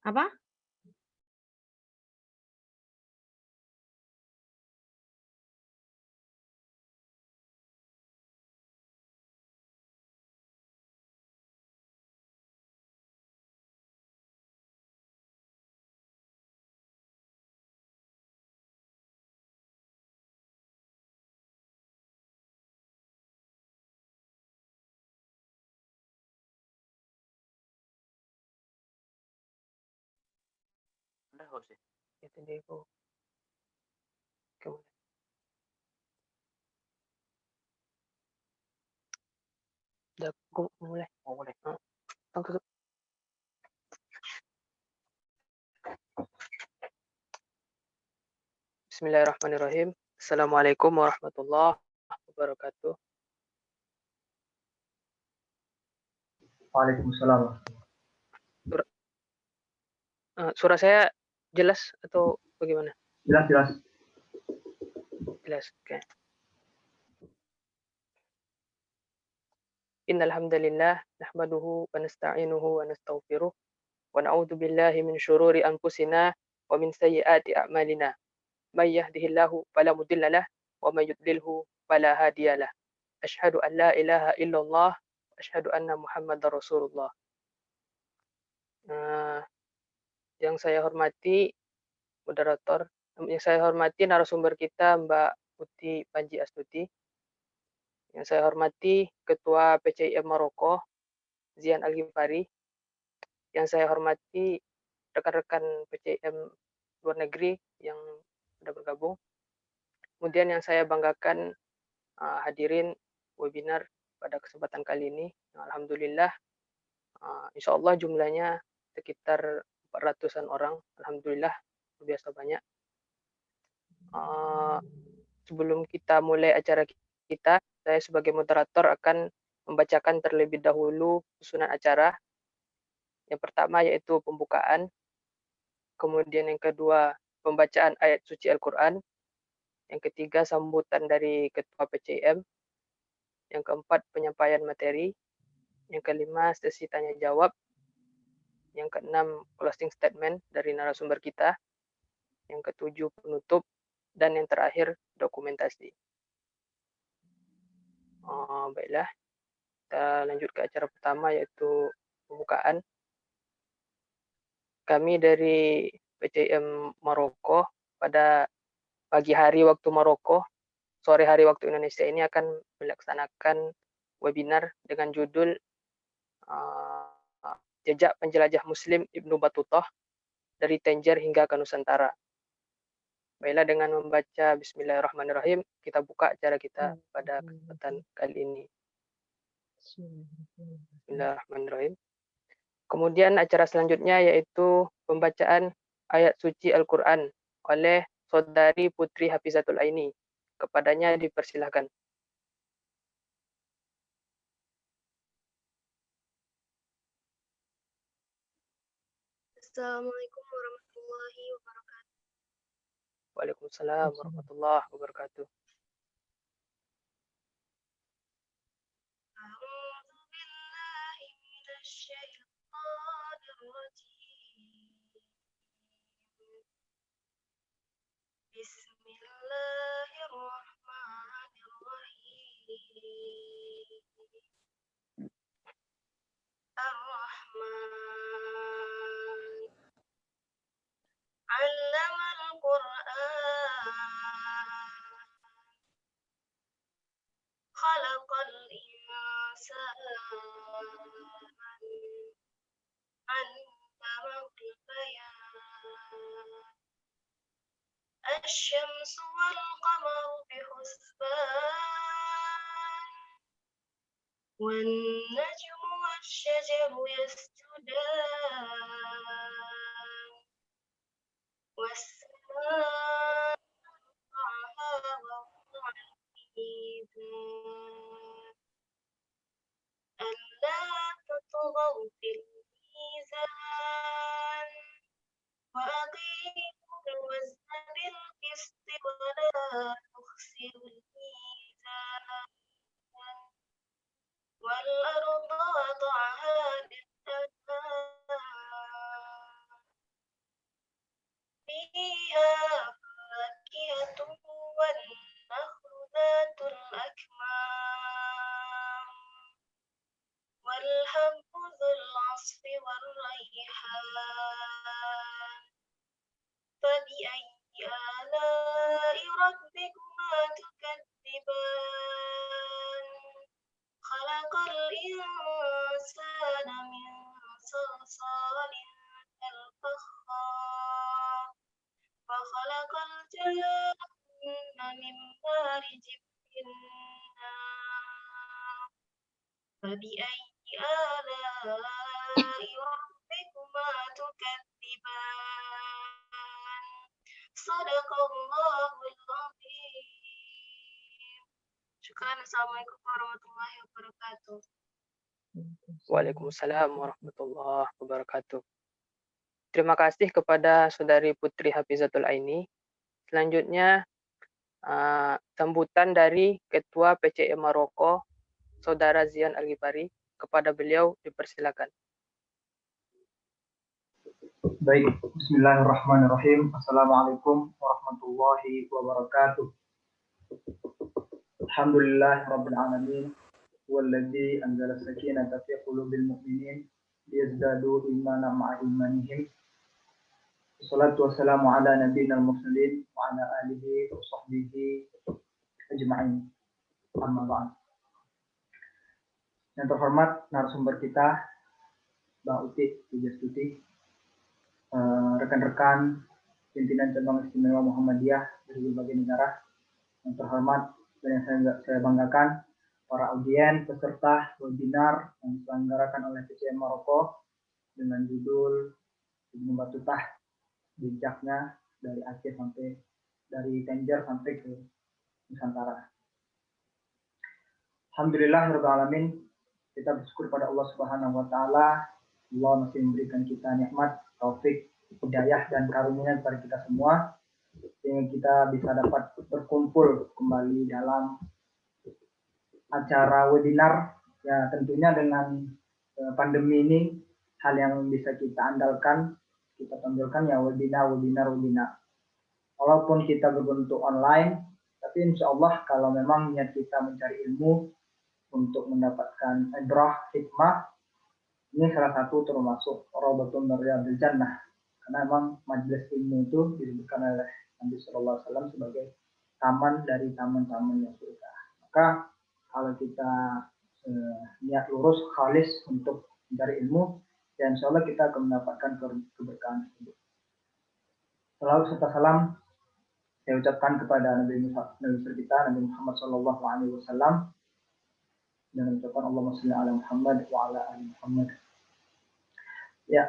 Apa? Udah nggak sih? Itu dia kok. Udah, aku mulai. Mau mulai. Tutup. Bismillahirrahmanirrahim. Assalamualaikum warahmatullahi wabarakatuh. Waalaikumsalam. Suara saya jelas atau bagaimana? Jelas, jelas. Jelas. Oke. Innal hamdalillah nahmaduhu wa nasta'inuhu wa nastaghfiruh wa na'udzu billahi min syururi anfusina wa min sayyiati a'malina. May yahdihillahu fala mudilla lah wa may yudlilhu fala hadiyalah. Asyhadu an la ilaha illallah wa asyhadu anna Muhammadar Rasulullah. Nah, yang saya hormati moderator, yang saya hormati narasumber kita Mbak Uti Panji Astuti, yang saya hormati Ketua PCIM Maroko Zian Al-Ghifari, yang saya hormati rekan-rekan PCIM luar negeri yang sudah bergabung. Kemudian yang saya banggakan hadirin webinar pada kesempatan kali ini. Alhamdulillah, insya Allah jumlahnya sekitar 400-an orang. Alhamdulillah, biasa banyak. Sebelum kita mulai acara kita, saya sebagai moderator akan membacakan terlebih dahulu susunan acara. Yang pertama yaitu pembukaan, kemudian yang kedua pembacaan ayat suci Al-Quran, yang ketiga sambutan dari Ketua PCM, yang keempat penyampaian materi, yang kelima sesi tanya jawab, yang keenam closing statement dari narasumber kita, yang ketujuh penutup, dan yang terakhir dokumentasi. Baiklah, kita lanjut ke acara pertama yaitu pembukaan. Kami dari PCM Maroko pada pagi hari waktu Maroko, sore hari waktu Indonesia ini akan melaksanakan webinar dengan judul Jejak Penjelajah Muslim Ibnu Battuta dari Tangier hingga ke Nusantara. Baiklah, dengan membaca Bismillahirrahmanirrahim, kita buka acara kita pada kesempatan kali ini. Bismillahirrahmanirrahim. Kemudian acara selanjutnya yaitu pembacaan ayat suci Al-Quran oleh Saudari Putri Hafizatul Aini. Kepadanya dipersilahkan. Assalamualaikum warahmatullahi wabarakatuh. Waalaikumsalam warahmatullahi wabarakatuh. A'udzu billahi minasy syaithanir rajim. Bismillahirrahmanirrahim. Ar-Rahman 'allamal Qur'an. Khalaqal insana 'allamal bayan. Asy-syamsu wal qamaru bihusban. Wan najmu wasy-syajaru yasjudan. Was-samaa'i rafa'aha wa wada'al mizan. Alla tatghaw fil mizan. Wa aqiimul wazna bil qisti wa la tukhsirul mizan. Wal arda wada'aha lis-samaa. فيها فاكهة والنخل ذات الأكمام والحب ذو العصف والريحان فبأي آلاء ربكما تكذبان خلق الإنسان من صلصال كالفخار وخلق الجن من مارج من نار فبأي آلاء ربكما تكذبان صدق الله العظيم. Syukran. Assalamualaikum warahmatullahi wabarakatuh. Waalaikumsalam warahmatullahi wabarakatuh. Terima kasih kepada Saudari Putri Hafizatul Aini. Selanjutnya, sambutan dari Ketua PCI Maroko, Saudara Zian Al-Ghifari. Kepada beliau dipersilakan. Baik, bismillahirrahmanirrahim. Assalamualaikum warahmatullahi wabarakatuh. Alhamdulillah rabbil alamin. Walladzi anzala sakinata fi qulubil mu'minin liyazdadu imanan ma'a imanihim. Wassalatu wassalamu ala nabiyyina al-mursalin wa ala alihi wa sahbihi ajma'in. Amma ba'd. Yang terhormat narasumber kita, Mbak Uti Wijastuti, rekan-rekan pimpinan cabang istimewa Muhammadiyah dari berbagai negara, yang terhormat dan yang saya banggakan, para audien peserta webinar yang diselenggarakan oleh PCI Maroko dengan judul Ibnu Battuta jejaknya dari Aceh sampai dari Tangier sampai ke Nusantara. Alhamdulillah alamin, kita bersyukur pada Allah Subhanahu wa taala. Allah masih memberikan kita nikmat, taufik, hidayah dan karunia kepada kita semua sehingga kita bisa dapat berkumpul kembali dalam acara webinar. Ya, tentunya dengan pandemi ini hal yang bisa kita andalkan, kita tampilkan ya webinar. Walaupun kita berbentuk online, tapi insya Allah kalau memang niat kita mencari ilmu untuk mendapatkan ibrah, hikmah, ini salah satu termasuk Rawdatun min Riyadil Jannah, karena memang majelis ilmu itu disebutkan oleh Nabi Sallallahu Alaihi Wasallam sebagai taman dari taman-taman yang surga. Maka kalau kita niat lurus, khalis untuk mencari ilmu, dan insya Allah kita akan mendapatkan keberkahan tersebut. Salawat serta salam saya ucapkan kepada Nabi besar kita, Nabi Muhammad Sallallahu Alaihi Wasallam, dan ucapkan Allahumma sholli ala Muhammad wa ala ali Muhammad. Ya,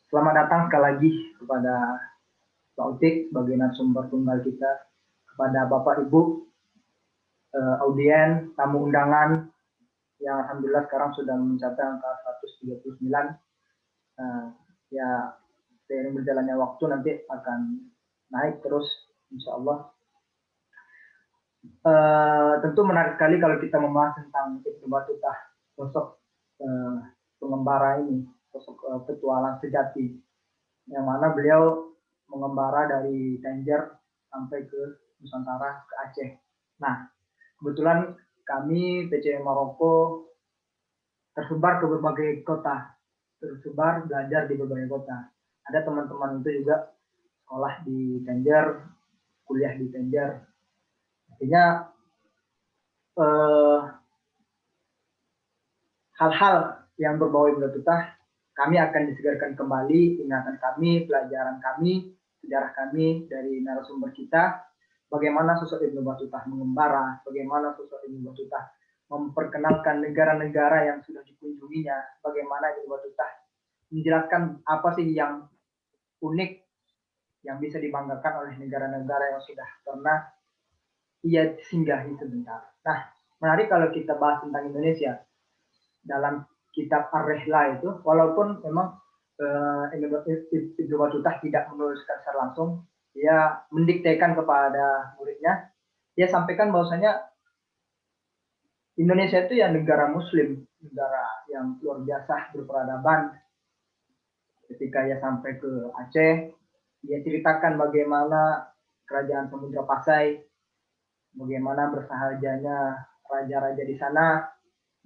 selamat datang sekali lagi kepada Pak Utik sebagai narasumber tunggal kita, kepada Bapak Ibu audien, tamu undangan yang alhamdulillah sekarang sudah mencapai angka 139. Ya, seiring berjalannya waktu nanti akan naik terus insya Allah. Tentu menarik sekali kalau kita membahas tentang Ibnu Battuta, sosok pengembara ini, sosok petualang sejati, yang mana beliau mengembara dari Tangier sampai ke Nusantara, ke Aceh. Nah, kebetulan kami PCI Maroko tersebar ke berbagai kota, tersebar belajar di berbagai kota. Ada teman-teman itu juga sekolah di Tangier, kuliah di Tangier. Artinya hal-hal yang berbau Ibnu Battuta, kami akan disegarkan kembali ingatan kami, pelajaran kami, sejarah kami dari narasumber kita, bagaimana sosok Ibnu Battuta mengembara, bagaimana sosok Ibnu Battuta memperkenalkan negara-negara yang sudah dikunjunginya, bagaimana Ibnu Battuta menjelaskan apa sih yang unik yang bisa dibanggakan oleh negara-negara yang sudah pernah ia singgahi sebentar. Nah, menarik kalau kita bahas tentang Indonesia. Dalam kitab Ar-Rihlah itu, walaupun memang Ibnu Battuta tidak menuliskan secara langsung, dia mendiktekan kepada muridnya, dia sampaikan bahwasanya Indonesia itu ya negara muslim, negara yang luar biasa berperadaban. Ketika ia sampai ke Aceh, Dia ceritakan bagaimana kerajaan Samudra Pasai, bagaimana bersahajanya raja-raja di sana,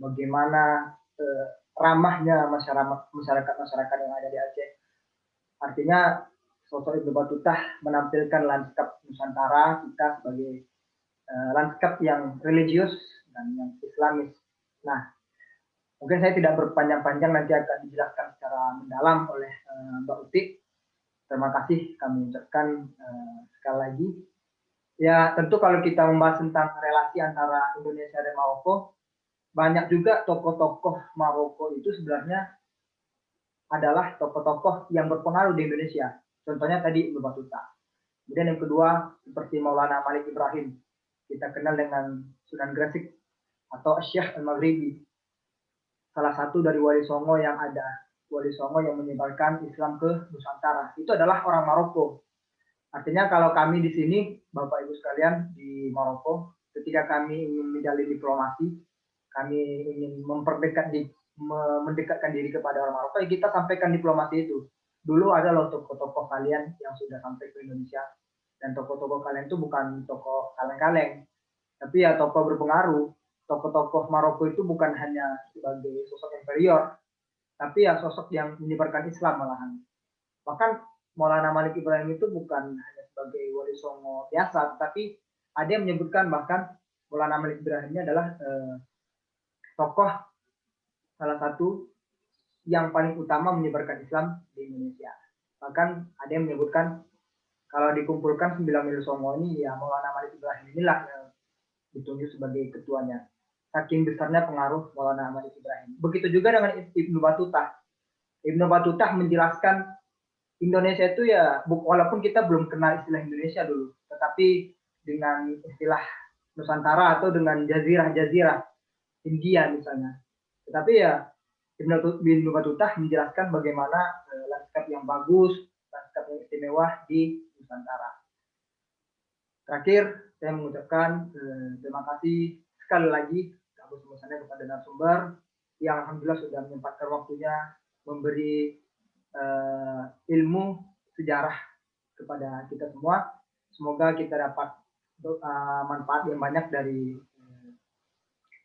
bagaimana ramahnya masyarakat yang ada di Aceh. Artinya sosok Ibnu Battuta menampilkan lanskap Nusantara kita sebagai lanskap yang religius dan yang Islamis. Nah, mungkin saya tidak berpanjang-panjang, nanti akan dijelaskan secara mendalam oleh Mbak Uti. Terima kasih kami ucapkan sekali lagi. Ya, tentu kalau kita membahas tentang relasi antara Indonesia dan Maroko, banyak juga tokoh-tokoh Maroko itu sebenarnya adalah tokoh-tokoh yang berpengaruh di Indonesia. Contohnya tadi Ibnu Battuta. Kemudian yang kedua, seperti Maulana Malik Ibrahim. Kita kenal dengan Sunan Gresik atau Syekh Al-Maghribi. Salah satu dari Wali Songo yang ada. Wali Songo yang menyebarkan Islam ke Nusantara. Itu adalah orang Maroko. Artinya kalau kami di sini, Bapak Ibu sekalian di Maroko, ketika kami ingin menjalin diplomasi, kami ingin mendekatkan diri kepada orang Maroko, ya kita sampaikan diplomasi itu. Dulu ada loh tokoh-tokoh kalian yang sudah sampai ke Indonesia, dan tokoh-tokoh kalian itu bukan tokoh kaleng-kaleng, tapi ya tokoh berpengaruh. Tokoh-tokoh Maroko itu bukan hanya sebagai sosok inferior, tapi ya sosok yang menyebarkan Islam malahan. Bahkan Maulana Malik Ibrahim itu bukan hanya sebagai wali songo biasa, tapi ada yang menyebutkan bahkan Maulana Malik Ibrahim ini adalah tokoh salah satu yang paling utama menyebarkan Islam di Indonesia. Bahkan ada yang menyebutkan kalau dikumpulkan 9 wali songo ini, ya Maulana Malik Ibrahim inilah yang ditunjuk sebagai ketuanya. Saking besarnya pengaruh Maulana Malik Ibrahim. Begitu juga dengan Ibnu Battuta. Ibnu Battuta menjelaskan Indonesia itu ya, walaupun kita belum kenal istilah Indonesia dulu, tetapi dengan istilah Nusantara atau dengan jazirah-jazirah India misalnya. Tetapi ya Ibnu Battuta menjelaskan bagaimana lanskap yang bagus, lanskap yang istimewa di Nusantara. Terakhir, saya mengucapkan terima kasih sekali lagi kepada narasumber yang alhamdulillah sudah menyempatkan waktunya memberi ilmu sejarah kepada kita semua. Semoga kita dapat manfaat yang banyak dari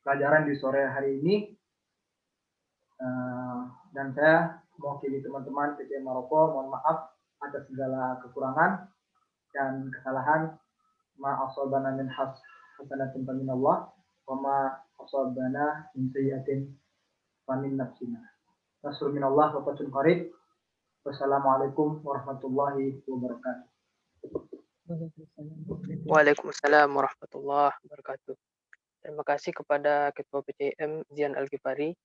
pelajaran di sore hari ini. Dan saya mewakili teman-teman PTM Maroko, mohon maaf atas segala kekurangan dan kesalahan. Ma asabana min hasanatin faminallah wa ma asabana min sayyi'atin famin nafsina. Nasrul minallah wa fathun qarib. Wassalamualaikum warahmatullahi wabarakatuh. Waalaikumsalam warahmatullahi wabarakatuh. Terima kasih kepada Ketua PCM Zian Al-Ghifari.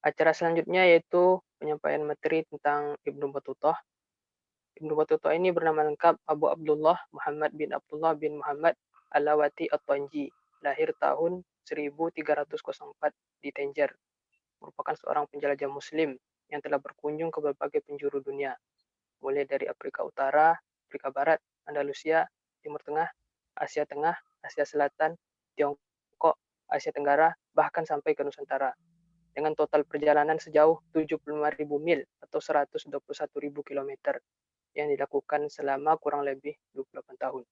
Acara selanjutnya yaitu penyampaian materi tentang Ibnu Battuta. Ibnu Battuta ini bernama lengkap Abu Abdullah Muhammad bin Abdullah bin Muhammad Alawati At-Tanji, lahir tahun 1304 di Tangier. Merupakan seorang penjelajah muslim yang telah berkunjung ke berbagai penjuru dunia, mulai dari Afrika Utara, Afrika Barat, Andalusia, Timur Tengah, Asia Tengah, Asia Selatan, Tiongkok, Asia Tenggara, bahkan sampai ke Nusantara. Dengan total perjalanan sejauh 75.000 mil atau 121.000 km yang dilakukan selama kurang lebih 28 tahun.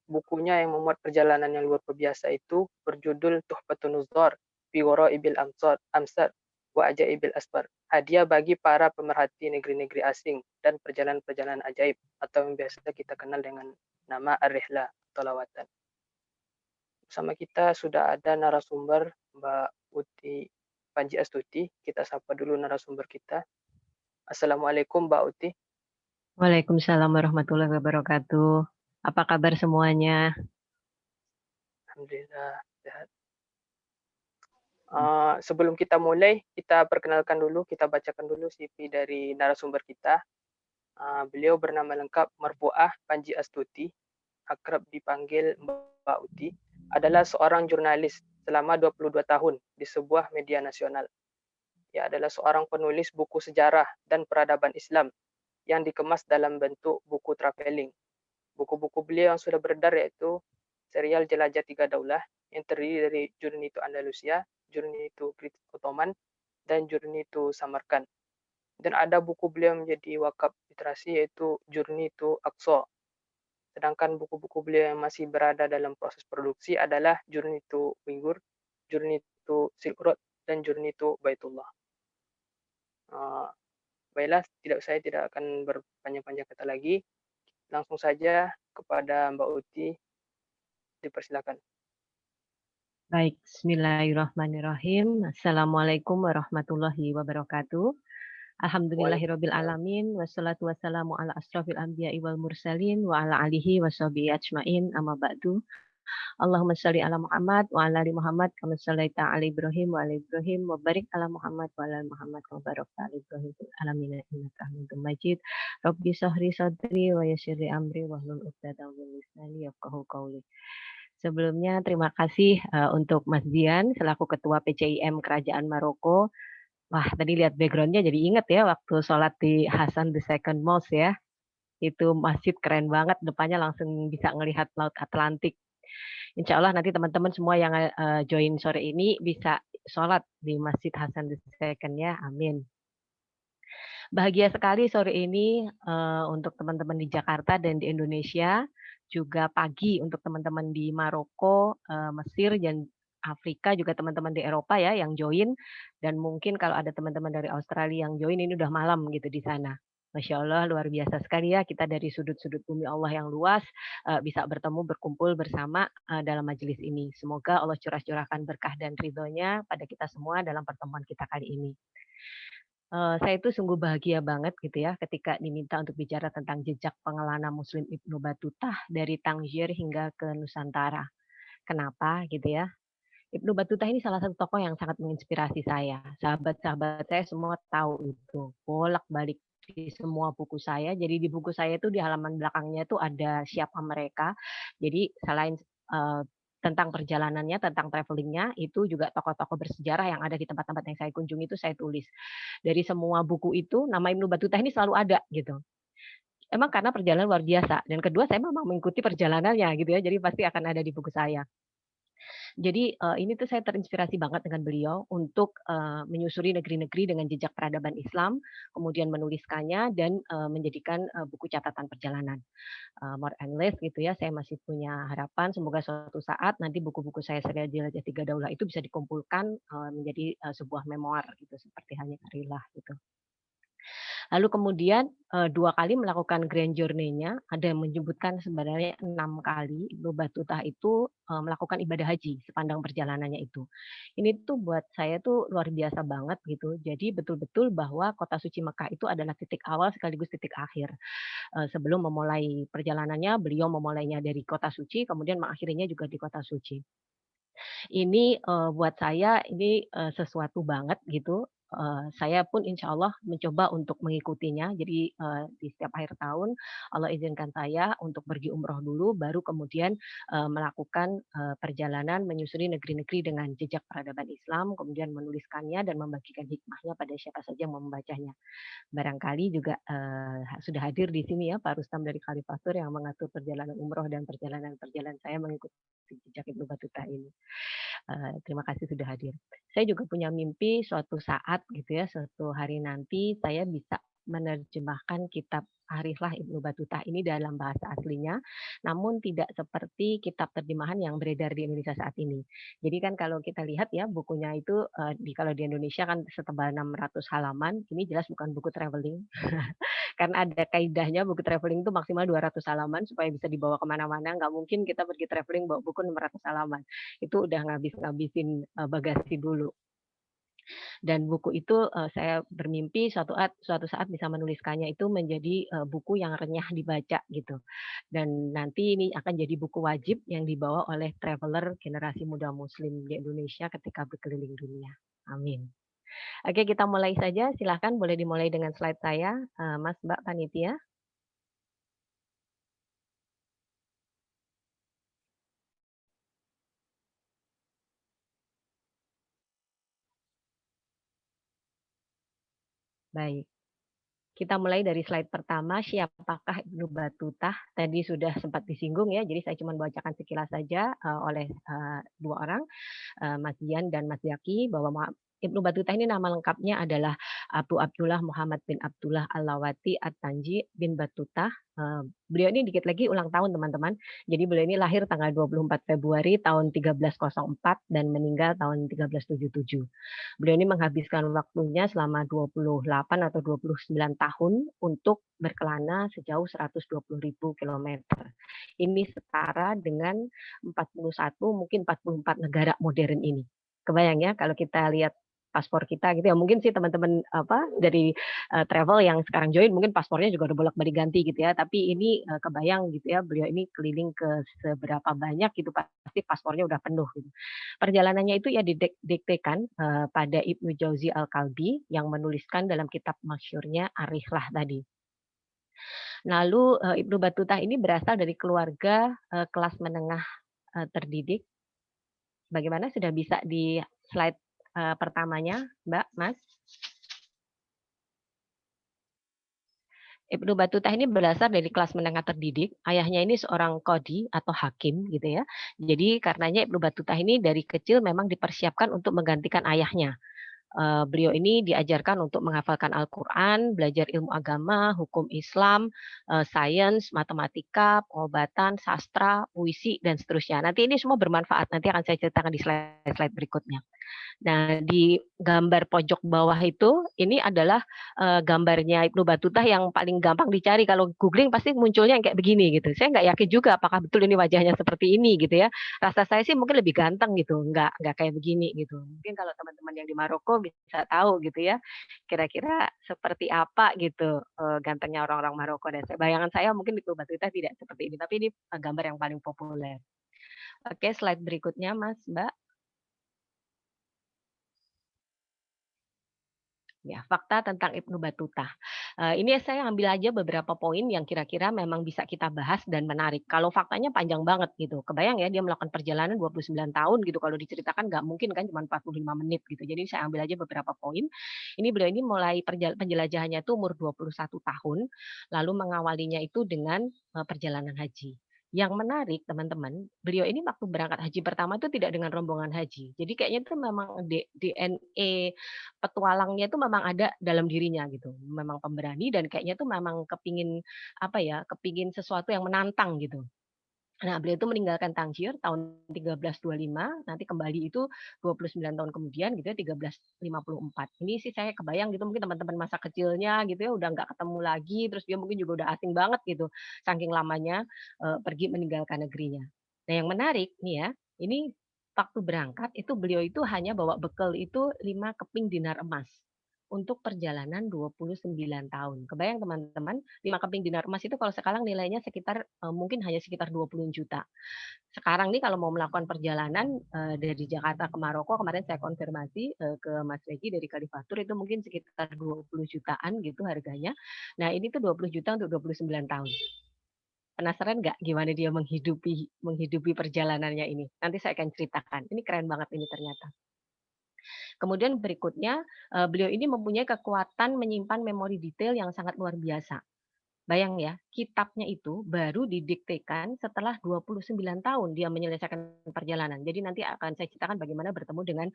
Bukunya yang memuat perjalanan yang luar biasa itu berjudul Tuhfatun Nuzzar fi Ghara'ibil Amsar wa Ajaibil Asfar. Hadiah bagi para pemerhati negeri-negeri asing dan perjalanan-perjalanan ajaib, atau yang biasa kita kenal dengan nama Ar-Rihlah atau lawatan. Bersama kita sudah ada narasumber Mbak Uti Panji Astuti. Kita sapa dulu narasumber kita. Assalamualaikum Mbak Uti. Waalaikumsalam warahmatullahi wabarakatuh. Apa kabar semuanya? Alhamdulillah sehat. Sebelum kita mulai, kita perkenalkan dulu, kita bacakan dulu CV dari narasumber kita. Beliau bernama lengkap Marfu'ah Panji Astuti, akrab dipanggil Mbak Uti, adalah seorang jurnalis selama 22 tahun di sebuah media nasional. Ia adalah seorang penulis buku sejarah dan peradaban Islam yang dikemas dalam bentuk buku traveling. Buku-buku beliau yang sudah beredar yaitu serial Jelajah Tiga Daulah yang terdiri dari Journey to Andalusia, Journey to Great Ottoman, dan Journey to Samarkand. Dan ada buku beliau menjadi wakaf literasi yaitu Journey to Aqsa. Sedangkan buku-buku beliau yang masih berada dalam proses produksi adalah Journey to Uyghur, Journey to Silk Road, dan Journey to Baitullah. Baiklah, saya tidak akan berpanjang-panjang kata lagi. Langsung saja kepada Mbak Uti, dipersilakan. Baik, bismillahirrahmanirrahim. Assalamualaikum warahmatullahi wabarakatuh. Alhamdulillahirabbil alamin wassalatu wassalamu ala asrofil anbiya'i wal mursalin wa ala alihi washabihi ajmain amma ba'du. Allahumma shalli ala Muhammad wa ala ali Muhammad kama shallaita ala Ibrahim wa ala Ibrahim wa barik ala Muhammad wa ala Muhammad kama barakta ala Ibrahim fil alamin innaka Hamidum Majid. Rabbi shrah sadri wa yassir li amri wahlul 'uqdatam min lisani yafqahu qawli. Sebelumnya terima kasih untuk Mas Dian selaku Ketua PCIM Kerajaan Maroko. Wah, tadi lihat background-nya jadi inget ya waktu sholat di Hassan the Second Mosque ya. Itu masjid keren banget, depannya langsung bisa ngelihat Laut Atlantik. Insya Allah nanti teman-teman semua yang join sore ini bisa sholat di Masjid Hassan the Second ya, amin. Bahagia sekali sore ini untuk teman-teman di Jakarta dan di Indonesia, juga pagi untuk teman-teman di Maroko, Mesir, dan Afrika, juga teman-teman di Eropa ya yang join, dan mungkin kalau ada teman-teman dari Australia yang join ini udah malam gitu di sana. Masya Allah, luar biasa sekali ya kita dari sudut-sudut bumi Allah yang luas bisa bertemu, berkumpul bersama dalam majelis ini. Semoga Allah curah-curahkan berkah dan ridhonya pada kita semua dalam pertemuan kita kali ini. Saya itu sungguh bahagia banget gitu ya ketika diminta untuk bicara tentang jejak pengelana Muslim Ibnu Batutah dari Tangier hingga ke Nusantara. Kenapa gitu ya? Ibnu Batutah ini salah satu tokoh yang sangat menginspirasi saya. Sahabat-sahabat saya semua tahu itu. Bolak-balik di semua buku saya. Jadi di buku saya itu di halaman belakangnya itu ada siapa mereka. Jadi selain tentang perjalanannya, tentang travelingnya, itu juga tokoh-tokoh bersejarah yang ada di tempat-tempat yang saya kunjungi itu saya tulis. Dari semua buku itu, nama Ibnu Batutah ini selalu ada gitu. Emang karena perjalanan luar biasa. Dan kedua, saya memang mengikuti perjalanannya gitu ya. Jadi pasti akan ada di buku saya. Jadi ini tuh saya terinspirasi banget dengan beliau untuk menyusuri negeri-negeri dengan jejak peradaban Islam, kemudian menuliskannya dan menjadikan buku catatan perjalanan. More and less gitu ya, saya masih punya harapan semoga suatu saat nanti buku-buku saya serial Jelajah Tiga Daulah itu bisa dikumpulkan menjadi sebuah memoir gitu seperti halnya Karillah gitu. Lalu kemudian 2 kali melakukan grand journey-nya, ada yang menyebutkan sebenarnya 6 kali Ibnu Batutah itu melakukan ibadah haji sepanjang perjalanannya itu. Ini tuh buat saya tuh luar biasa banget gitu. Jadi betul-betul bahwa kota suci Mekah itu adalah titik awal sekaligus titik akhir. Sebelum memulai perjalanannya, beliau memulainya dari kota suci, kemudian mengakhirinya juga di kota suci. Ini buat saya ini sesuatu banget gitu. Saya pun insya Allah mencoba untuk mengikutinya. Jadi di setiap akhir tahun Allah izinkan saya untuk pergi umroh dulu, baru kemudian melakukan perjalanan menyusuri negeri-negeri dengan jejak peradaban Islam, kemudian menuliskannya dan membagikan hikmahnya pada siapa saja yang mau membacanya. Barangkali juga sudah hadir di sini ya Pak Rustam dari Khalifatur yang mengatur perjalanan umroh dan perjalanan-perjalanan saya mengikuti jejak Ibnu Batutah ini. Terima kasih sudah hadir. Saya juga punya mimpi suatu saat gitu ya, suatu hari nanti saya bisa menerjemahkan kitab Ariflah Ibnu Batutah ini dalam bahasa aslinya, namun tidak seperti kitab terjemahan yang beredar di Indonesia saat ini. Jadi kan kalau kita lihat ya bukunya itu kalau di Indonesia kan setebal 600 halaman, ini jelas bukan buku traveling. Karena ada kaidahnya buku traveling itu maksimal 200 halaman supaya bisa dibawa kemana-mana. Nggak mungkin kita pergi traveling bawa buku 600 halaman. Itu udah ngabisin bagasi dulu. Dan buku itu saya bermimpi suatu saat bisa menuliskannya itu menjadi buku yang renyah dibaca gitu. Dan nanti ini akan jadi buku wajib yang dibawa oleh traveler generasi muda Muslim di Indonesia ketika berkeliling dunia. Amin. Oke, kita mulai saja. Silahkan boleh dimulai dengan slide saya, Mas Mbak Panitia. Baik. Kita mulai dari slide pertama, siapakah Ibnu Batutah? Tadi sudah sempat disinggung ya, jadi saya cuma bacakan sekilas saja oleh 2 orang, Mas Dian dan Mas Zaki, bahwa Ibnu Battuta ini nama lengkapnya adalah Abu Abdullah Muhammad bin Abdullah Al-Lawati At-Tanji bin Battuta. Beliau ini dikit lagi ulang tahun teman-teman. Jadi beliau ini lahir tanggal 24 Februari tahun 1304 dan meninggal tahun 1377. Beliau ini menghabiskan waktunya selama 28 atau 29 tahun untuk berkelana sejauh 120.000 kilometer. Ini setara dengan 41 mungkin 44 negara modern ini. Kebayang ya kalau kita lihat paspor kita gitu ya, mungkin sih teman-teman dari travel yang sekarang join mungkin paspornya juga udah bolak-balik ganti gitu ya, tapi ini kebayang gitu ya, beliau ini keliling ke seberapa banyak gitu pasti paspornya udah penuh gitu. Perjalanannya itu ya didiktekan pada Ibnu Jauzi Al-Kalbi yang menuliskan dalam kitab masyhurnya Ar-Rihlah tadi. Lalu Ibnu Battuta ini berasal dari keluarga kelas menengah terdidik. Bagaimana, sudah bisa di slide pertamanya, Mbak, Mas? Ibnu Battuta ini berasal dari kelas menengah terdidik. Ayahnya ini seorang qadhi atau hakim gitu ya. Jadi karenanya Ibnu Battuta ini dari kecil memang dipersiapkan untuk menggantikan ayahnya. Beliau ini diajarkan untuk menghafalkan Al-Quran, belajar ilmu agama, hukum Islam, sains, matematika, pengobatan, sastra, puisi, dan seterusnya. Nanti ini semua bermanfaat, nanti akan saya ceritakan di slide-slide berikutnya. Nah, di gambar pojok bawah itu, ini adalah gambarnya Ibnu Battuta yang paling gampang dicari. Kalau googling pasti munculnya yang kayak begini gitu. Saya nggak yakin juga apakah betul ini wajahnya seperti ini gitu ya. Rasa saya sih mungkin lebih ganteng gitu, nggak kayak begini gitu. Mungkin kalau teman-teman yang di Maroko bisa tahu gitu ya, kira-kira seperti apa gitu gantengnya orang-orang Maroko. Dan bayangan saya mungkin Ibnu Battuta tidak seperti ini, tapi ini gambar yang paling populer. Oke, slide berikutnya Mas, Mbak. Ya, fakta tentang Ibnu Battuta. Ini saya ambil aja beberapa poin yang kira-kira memang bisa kita bahas dan menarik. Kalau faktanya panjang banget gitu. Kebayang ya dia melakukan perjalanan 29 tahun gitu. Kalau diceritakan nggak mungkin kan cuma 45 menit gitu. Jadi saya ambil aja beberapa poin. Ini beliau ini mulai penjelajahannya itu umur 21 tahun. Lalu mengawalinya itu dengan perjalanan haji. Yang menarik teman-teman, beliau ini waktu berangkat haji pertama itu tidak dengan rombongan haji. Jadi kayaknya itu memang DNA petualangnya itu memang ada dalam dirinya gitu. Memang pemberani dan kayaknya tuh memang kepingin apa ya, kepingin sesuatu yang menantang gitu. Nah, beliau itu meninggalkan Tangier tahun 1325, nanti kembali itu 29 tahun kemudian gitu ya, 1354. Ini sih saya kebayang gitu mungkin teman-teman masa kecilnya gitu ya udah nggak ketemu lagi, terus dia mungkin juga udah asing banget gitu, saking lamanya pergi meninggalkan negerinya. Nah, yang menarik nih ya, ini waktu berangkat itu beliau itu hanya bawa bekal itu 5 keping dinar emas untuk perjalanan 29 tahun. Kebayang teman-teman, 5 keping dinar emas itu kalau sekarang nilainya sekitar mungkin hanya sekitar 20 juta. Sekarang nih kalau mau melakukan perjalanan dari Jakarta ke Maroko, kemarin saya konfirmasi ke Mas Regi dari Kalifatur itu mungkin sekitar 20 jutaan gitu harganya. Nah, ini tuh 20 juta untuk 29 tahun. Penasaran nggak gimana dia menghidupi perjalanannya ini? Nanti saya akan ceritakan. Ini keren banget ini ternyata. Kemudian berikutnya, beliau ini mempunyai kekuatan menyimpan memori detail yang sangat luar biasa. Bayang ya, kitabnya itu baru didiktekan setelah 29 tahun dia menyelesaikan perjalanan. Jadi nanti akan saya ceritakan bagaimana bertemu dengan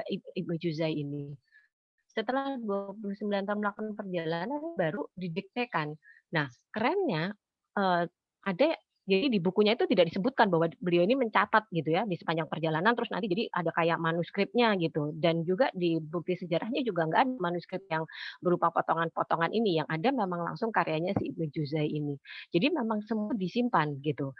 Ibnu Juzai ini. Setelah 29 tahun melakukan perjalanan baru didiktekan. Nah, kerennya ada jadi di bukunya itu tidak disebutkan bahwa beliau ini mencatat gitu ya di sepanjang perjalanan terus nanti jadi ada kayak manuskripnya gitu dan juga di bukti sejarahnya juga nggak ada manuskrip yang berupa potongan-potongan ini yang ada memang langsung karyanya si Ibnu Juzai ini. Jadi memang semua disimpan gitu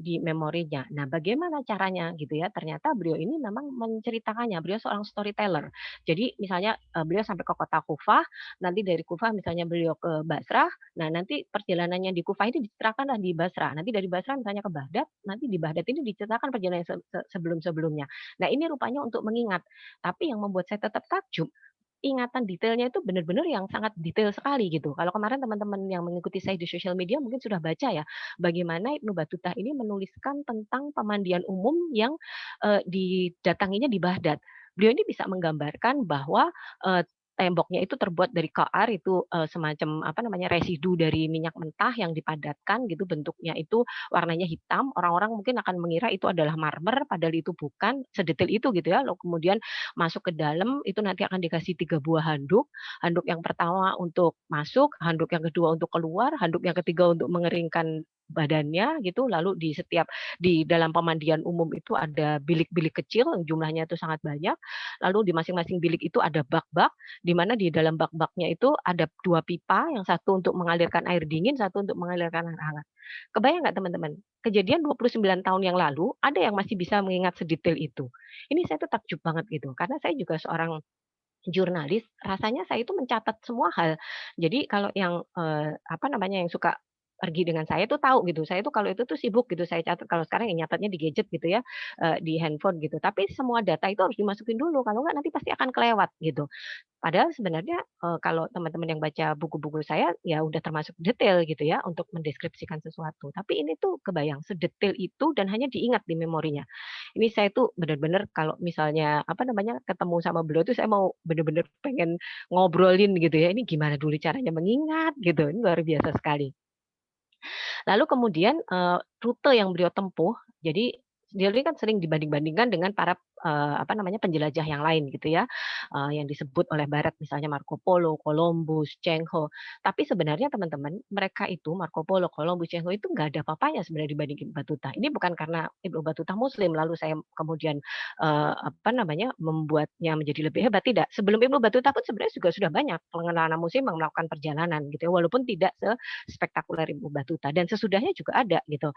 di memorinya. Nah, bagaimana caranya gitu ya? Ternyata beliau ini memang menceritakannya. Beliau seorang storyteller. Jadi misalnya beliau sampai ke kota Kufah, nanti dari Kufah misalnya beliau ke Basrah, nah nanti perjalanannya di Kufah ini diceritakan di Basrah. Nanti dari Basrah misalnya ke Baghdad, nanti di Baghdad ini diceritakan perjalanan sebelum-sebelumnya. Nah, ini rupanya untuk mengingat. Tapi yang membuat saya tetap takjub, ingatan detailnya itu benar-benar yang sangat detail sekali gitu. Kalau kemarin teman-teman yang mengikuti saya di sosial media mungkin sudah baca ya, bagaimana Ibnu Battuta ini menuliskan tentang pemandian umum yang didatanginya di Baghdad. Beliau ini bisa menggambarkan bahwa temboknya itu terbuat dari koar, itu semacam apa namanya residu dari minyak mentah yang dipadatkan gitu, bentuknya itu warnanya hitam. Orang-orang mungkin akan mengira itu adalah marmer, padahal itu bukan sedetail itu gitu ya. Lalu kemudian masuk ke dalam itu nanti akan dikasih 3 buah handuk. Handuk yang pertama untuk masuk, handuk yang kedua untuk keluar, handuk yang ketiga untuk mengeringkan badannya gitu. Lalu di dalam pemandian umum itu ada bilik-bilik kecil yang jumlahnya itu sangat banyak. Lalu di masing-masing bilik itu ada bak-bak, di mana di dalam bak-baknya itu ada 2 pipa, yang satu untuk mengalirkan air dingin, satu untuk mengalirkan air hangat. Kebayang nggak teman-teman? Kejadian 29 tahun yang lalu, ada yang masih bisa mengingat sedetail itu. Ini saya tuh takjub banget gitu, karena saya juga seorang jurnalis, rasanya saya itu mencatat semua hal. Jadi kalau yang, apa namanya, yang suka pergi dengan saya tuh tahu gitu, saya tuh kalau itu tuh sibuk gitu, saya catat. Kalau sekarang ya nyatatnya di gadget gitu ya, di handphone gitu. Tapi semua data itu harus dimasukin dulu, kalau nggak nanti pasti akan kelewat gitu. Padahal sebenarnya, kalau teman-teman yang baca buku-buku saya, ya udah termasuk detail gitu ya, untuk mendeskripsikan sesuatu. Tapi ini tuh kebayang sedetail itu dan hanya diingat di memorinya. Ini saya tuh benar-benar kalau misalnya, apa namanya, ketemu sama beliau tuh saya mau benar-benar pengen ngobrolin gitu ya, ini gimana dulu caranya mengingat gitu, ini luar biasa sekali. Lalu kemudian, rute yang beliau tempuh, jadi beliau ini kan sering dibanding-bandingkan dengan para, apa namanya, penjelajah yang lain gitu ya, yang disebut oleh barat misalnya Marco Polo, Columbus, Cheng Ho. Tapi sebenarnya teman-teman, mereka itu Marco Polo, Columbus, Cheng Ho itu nggak ada apa-apanya sebenarnya dibandingin Batuta. Ini bukan karena Ibnu Batuta muslim, lalu saya kemudian, apa namanya, membuatnya menjadi lebih hebat, tidak. Sebelum Ibnu Batuta pun sebenarnya juga sudah banyak pengenalan muslim yang melakukan perjalanan gitu ya, walaupun tidak spektakuler Ibnu Batuta dan sesudahnya juga ada gitu.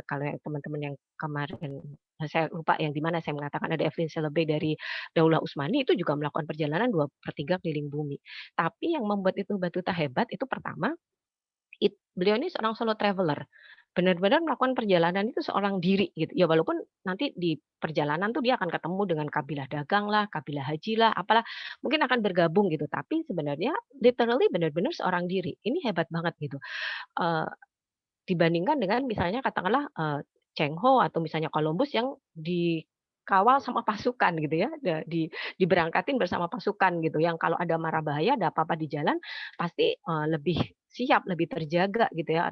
Kalau yang teman-teman yang kemarin saya lupa yang di mana saya mengatakan ada Evelyn Selebe dari Daulah Usmani itu juga melakukan perjalanan 2/3 keliling bumi. Tapi yang membuat Ibnu Batuta hebat itu pertama, beliau ini seorang solo traveler. Benar-benar melakukan perjalanan itu seorang diri gitu. Ya walaupun nanti di perjalanan tuh dia akan ketemu dengan kabilah dagang lah, kabilah haji lah, apalah, mungkin akan bergabung gitu. Tapi sebenarnya literally benar-benar seorang diri. Ini hebat banget gitu. Eee, Dibandingkan dengan misalnya katakanlah, Cheng Ho atau misalnya Columbus yang dikawal sama pasukan gitu ya, diberangkatin bersama pasukan gitu, yang kalau ada mara bahaya, ada apa-apa di jalan, pasti, lebih siap, lebih terjaga gitu ya.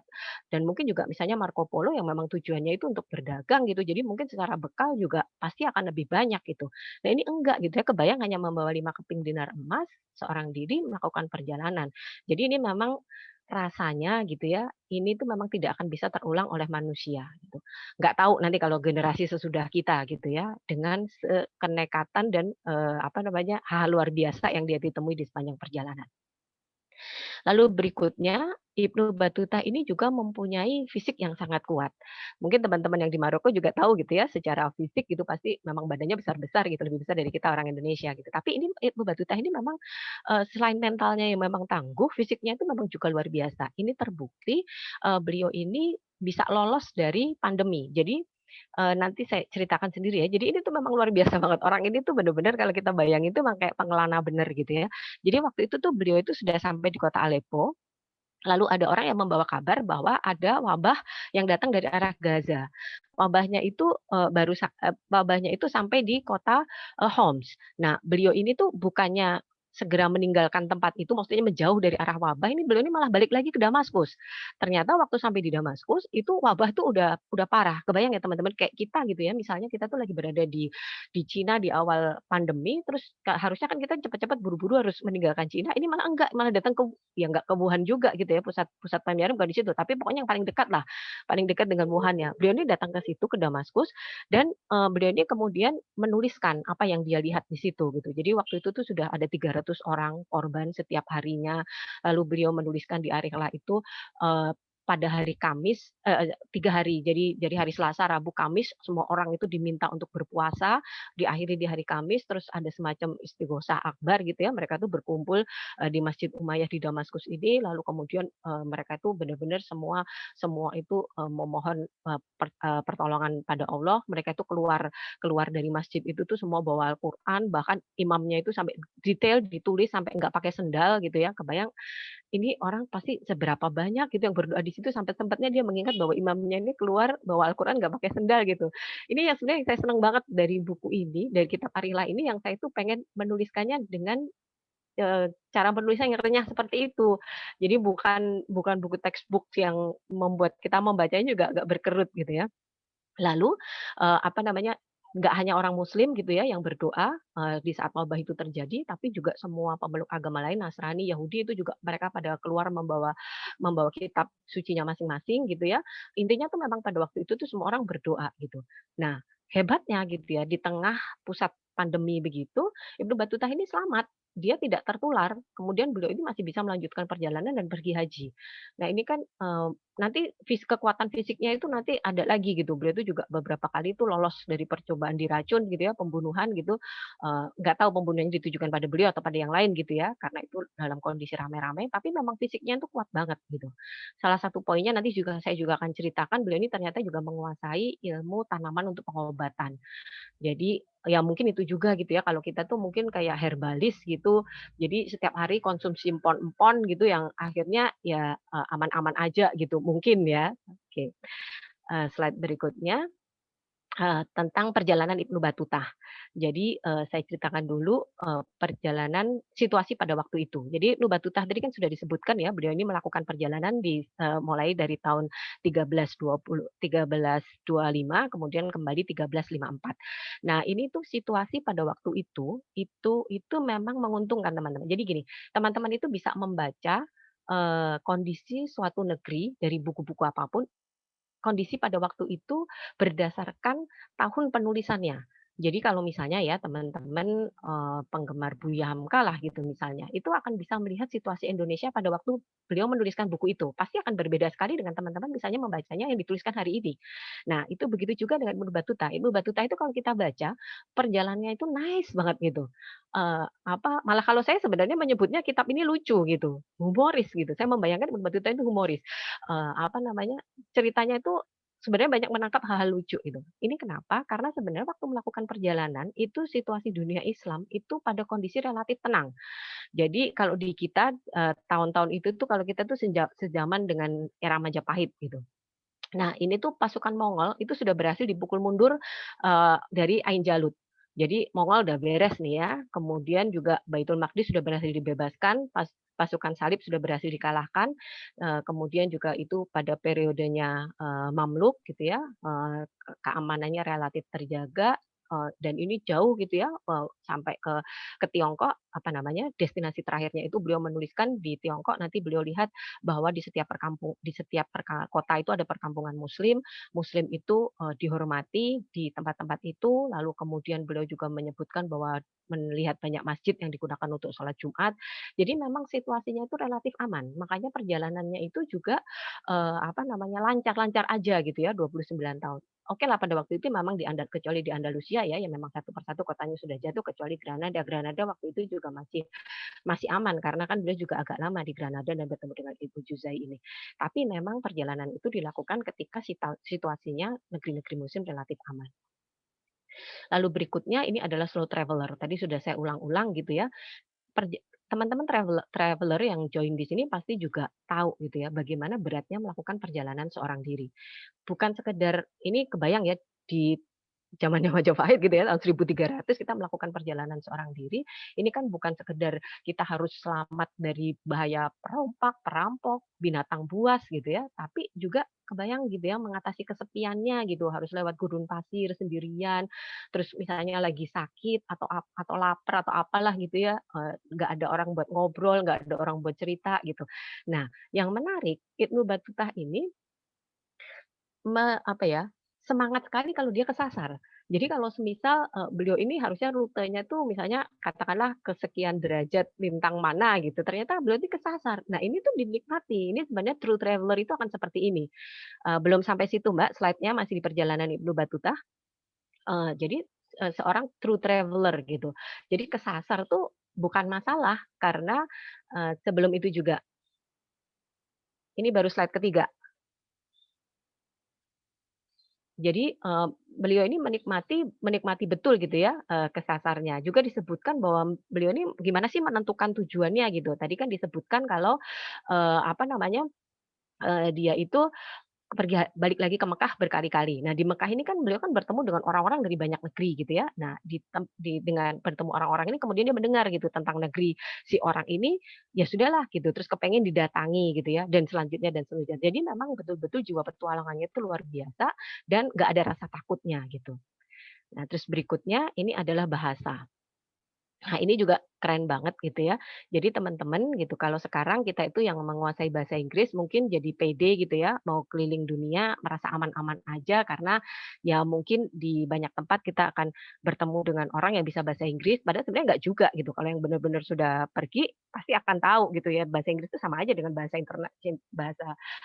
Dan mungkin juga misalnya Marco Polo yang memang tujuannya itu untuk berdagang gitu, jadi mungkin secara bekal juga pasti akan lebih banyak gitu. Nah ini enggak gitu ya, kebayang hanya membawa 5 keping dinar emas, seorang diri melakukan perjalanan. Jadi ini memang rasanya gitu ya, ini tuh memang tidak akan bisa terulang oleh manusia gitu. Nggak tahu nanti kalau generasi sesudah kita gitu ya, dengan kenekatan dan, apa namanya, hal luar biasa yang dia ditemui di sepanjang perjalanan. Lalu berikutnya, Ibnu Batuta ini juga mempunyai fisik yang sangat kuat. Mungkin teman-teman yang di Maroko juga tahu gitu ya, secara fisik gitu pasti memang badannya besar-besar gitu, lebih besar dari kita orang Indonesia gitu. Tapi ini Ibnu Batuta ini memang, selain mentalnya yang memang tangguh, fisiknya itu memang juga luar biasa. Ini terbukti, beliau ini bisa lolos dari pandemi. Jadi, nanti saya ceritakan sendiri ya. Jadi ini tuh memang luar biasa banget. Orang ini tuh benar-benar kalau kita bayangin itu memang kayak pengelana bener gitu ya. Jadi waktu itu tuh beliau itu sudah sampai di kota Aleppo. Lalu ada orang yang membawa kabar bahwa ada wabah yang datang dari arah Gaza. Wabahnya itu sampai di kota, Homs. Nah, beliau ini tuh bukannya segera meninggalkan tempat itu, maksudnya menjauh dari arah wabah, ini beliau ini malah balik lagi ke Damaskus. Ternyata waktu sampai di Damaskus, itu wabah tuh udah parah. Kebayang ya teman-teman, kayak kita gitu ya, misalnya kita tuh lagi berada di Cina di awal pandemi, terus harusnya kan kita cepat-cepat buru-buru harus meninggalkan Cina, ini malah enggak, malah datang ke ya nggak ke Wuhan juga gitu ya, pusat pusat pelayaran bukan di situ, tapi pokoknya yang paling dekat lah, paling dekat dengan Wuhan ya. Beliau ini datang ke situ, ke Damaskus, dan, beliau ini kemudian menuliskan apa yang dia lihat di situ gitu. Jadi waktu itu tuh sudah ada 300 orang korban setiap harinya, lalu beliau menuliskan di ariklah itu, eee, pada hari Kamis, 3 hari, jadi hari Selasa, Rabu, Kamis, semua orang itu diminta untuk berpuasa, diakhiri di hari Kamis, terus ada semacam istighosah akbar gitu ya, mereka tuh berkumpul di Masjid Umayyah di Damaskus ini, lalu kemudian, mereka itu benar-benar semua semua itu, memohon, pertolongan pada Allah, mereka itu keluar keluar dari masjid itu tuh semua bawa Al-Quran, bahkan imamnya itu sampai detail ditulis sampai nggak pakai sendal gitu ya, kebayang ini orang pasti seberapa banyak gitu yang berdoa di situ sampai sempatnya dia mengingat bahwa imamnya ini keluar bawa Al-Quran nggak pakai sendal gitu. Ini yang sebenarnya saya senang banget dari buku ini, dari kitab Arilah ini yang saya tuh pengen menuliskannya dengan cara penulisan yang renyah seperti itu. Jadi bukan bukan buku textbook yang membuat kita membacanya juga agak berkerut gitu ya. Lalu, apa namanya, nggak hanya orang muslim gitu ya yang berdoa, di saat wabah itu terjadi, tapi juga semua pemeluk agama lain, Nasrani, Yahudi itu juga mereka pada keluar membawa membawa kitab sucinya masing-masing gitu ya. Intinya tuh memang pada waktu itu tuh semua orang berdoa gitu. Nah, hebatnya gitu ya, di tengah pusat pandemi begitu, Ibnu Battuta ini selamat, dia tidak tertular, kemudian beliau ini masih bisa melanjutkan perjalanan dan pergi haji. Nah ini kan, nanti kekuatan fisiknya itu nanti ada lagi gitu. Beliau itu juga beberapa kali itu lolos dari percobaan diracun gitu ya, pembunuhan gitu. Nggak tahu pembunuhannya ditujukan pada beliau atau pada yang lain gitu ya, karena itu dalam kondisi rame-rame, tapi memang fisiknya itu kuat banget gitu. Salah satu poinnya nanti juga saya juga akan ceritakan, beliau ini ternyata juga menguasai ilmu tanaman untuk pengobatan. Jadi, ya mungkin itu juga gitu ya, kalau kita tuh mungkin kayak herbalis gitu, jadi setiap hari konsumsi empon-empon gitu yang akhirnya ya, aman-aman aja gitu, mungkin ya. Oke, slide berikutnya. Tentang perjalanan Ibnu Battuta. Jadi, saya ceritakan dulu, perjalanan situasi pada waktu itu. Jadi Ibnu Battuta tadi kan sudah disebutkan ya, beliau ini melakukan perjalanan mulai dari tahun 1325, kemudian kembali 1354. Nah, ini tuh situasi pada waktu itu memang menguntungkan teman-teman. Jadi gini, teman-teman itu bisa membaca, kondisi suatu negeri dari buku-buku apapun kondisi pada waktu itu berdasarkan tahun penulisannya. Jadi kalau misalnya ya teman-teman, penggemar Buya Hamka lah gitu misalnya, itu akan bisa melihat situasi Indonesia pada waktu beliau menuliskan buku itu. Pasti akan berbeda sekali dengan teman-teman misalnya membacanya yang dituliskan hari ini. Nah, itu begitu juga dengan Ibnu Battuta. Ibnu Battuta itu kalau kita baca, perjalanannya itu nice banget gitu. Malah kalau saya sebenarnya menyebutnya kitab ini lucu gitu, humoris gitu. Saya membayangkan Ibnu Battuta itu humoris. Apa namanya, ceritanya itu sebenarnya banyak menangkap hal-hal lucu itu. Ini kenapa? Karena sebenarnya waktu melakukan perjalanan itu situasi dunia Islam itu pada kondisi relatif tenang. Jadi kalau di kita, tahun-tahun itu tuh kalau kita tuh sejaman dengan era Majapahit gitu. Nah, ini tuh pasukan Mongol itu sudah berhasil dipukul mundur, dari Ain Jalut. Jadi Mongol udah beres nih ya, kemudian juga Baitul Maqdis sudah berhasil dibebaskan, pasukan salib sudah berhasil dikalahkan, kemudian juga itu pada periodenya, Mamluk gitu ya, keamanannya relatif terjaga, dan ini jauh gitu ya, sampai ke Tiongkok, apa namanya, destinasi terakhirnya itu beliau menuliskan di Tiongkok, nanti beliau lihat bahwa di setiap kota itu ada perkampungan muslim, muslim itu, dihormati di tempat-tempat itu, lalu kemudian beliau juga menyebutkan bahwa melihat banyak masjid yang digunakan untuk sholat Jumat. Jadi memang situasinya itu relatif aman, makanya perjalanannya itu juga, apa namanya, lancar-lancar aja gitu ya, 29 tahun. Oke lah pada waktu itu memang kecuali di Andalusia ya, yang memang satu persatu kotanya sudah jatuh kecuali Granada. Granada waktu itu juga masih masih aman karena kan beliau juga agak lama di Granada dan bertemu dengan Ibu Juzai ini. Tapi memang perjalanan itu dilakukan ketika situasinya negeri-negeri muslim relatif aman. Lalu berikutnya ini adalah slow traveler. Tadi sudah saya ulang-ulang gitu ya. Teman-teman traveler yang join di sini pasti juga tahu gitu ya bagaimana beratnya melakukan perjalanan seorang diri. Bukan sekedar ini kebayang ya di zamannya Majapahit gitu ya, tahun 1300 kita melakukan perjalanan seorang diri, ini kan bukan sekedar kita harus selamat dari bahaya perompak, perampok, binatang buas gitu ya, tapi juga kebayang gitu ya mengatasi kesepiannya gitu, harus lewat gurun pasir sendirian, terus misalnya lagi sakit atau lapar atau apalah gitu ya, nggak ada orang buat ngobrol, nggak ada orang buat cerita gitu. Nah, yang menarik Ibnu Battuta ini apa ya, semangat sekali kalau dia kesasar. Jadi kalau semisal, beliau ini harusnya rutenya tuh misalnya katakanlah kesekian derajat lintang mana gitu, ternyata beliau ini kesasar. Nah ini tuh dinikmati, ini sebenarnya true traveler itu akan seperti ini. Belum sampai situ Mbak, slide-nya masih di perjalanan Ibnu Battuta. Jadi, seorang true traveler gitu. Jadi kesasar tuh bukan masalah karena, sebelum itu juga ini baru slide ketiga. Jadi, beliau ini menikmati betul gitu ya, kesasarnya. Juga disebutkan bahwa beliau ini gimana sih menentukan tujuannya gitu. Tadi kan disebutkan kalau, apa namanya, dia itu balik lagi ke Mekah berkali-kali. Nah, di Mekah ini kan beliau kan bertemu dengan orang-orang dari banyak negeri gitu ya. Nah, dengan bertemu orang-orang ini kemudian dia mendengar gitu tentang negeri si orang ini, ya sudahlah gitu, terus kepengen didatangi gitu ya, dan selanjutnya dan seterusnya. Jadi memang betul-betul jiwa petualangannya itu luar biasa dan nggak ada rasa takutnya gitu. Nah, terus berikutnya ini adalah bahasa. Nah, ini juga keren banget gitu ya. Jadi teman-teman gitu, kalau sekarang kita itu yang menguasai bahasa Inggris mungkin jadi pede gitu ya, mau keliling dunia merasa aman-aman aja karena ya mungkin di banyak tempat kita akan bertemu dengan orang yang bisa bahasa Inggris, padahal sebenarnya nggak juga gitu. Kalau yang benar-benar sudah pergi pasti akan tahu gitu ya, bahasa Inggris itu sama aja dengan bahasa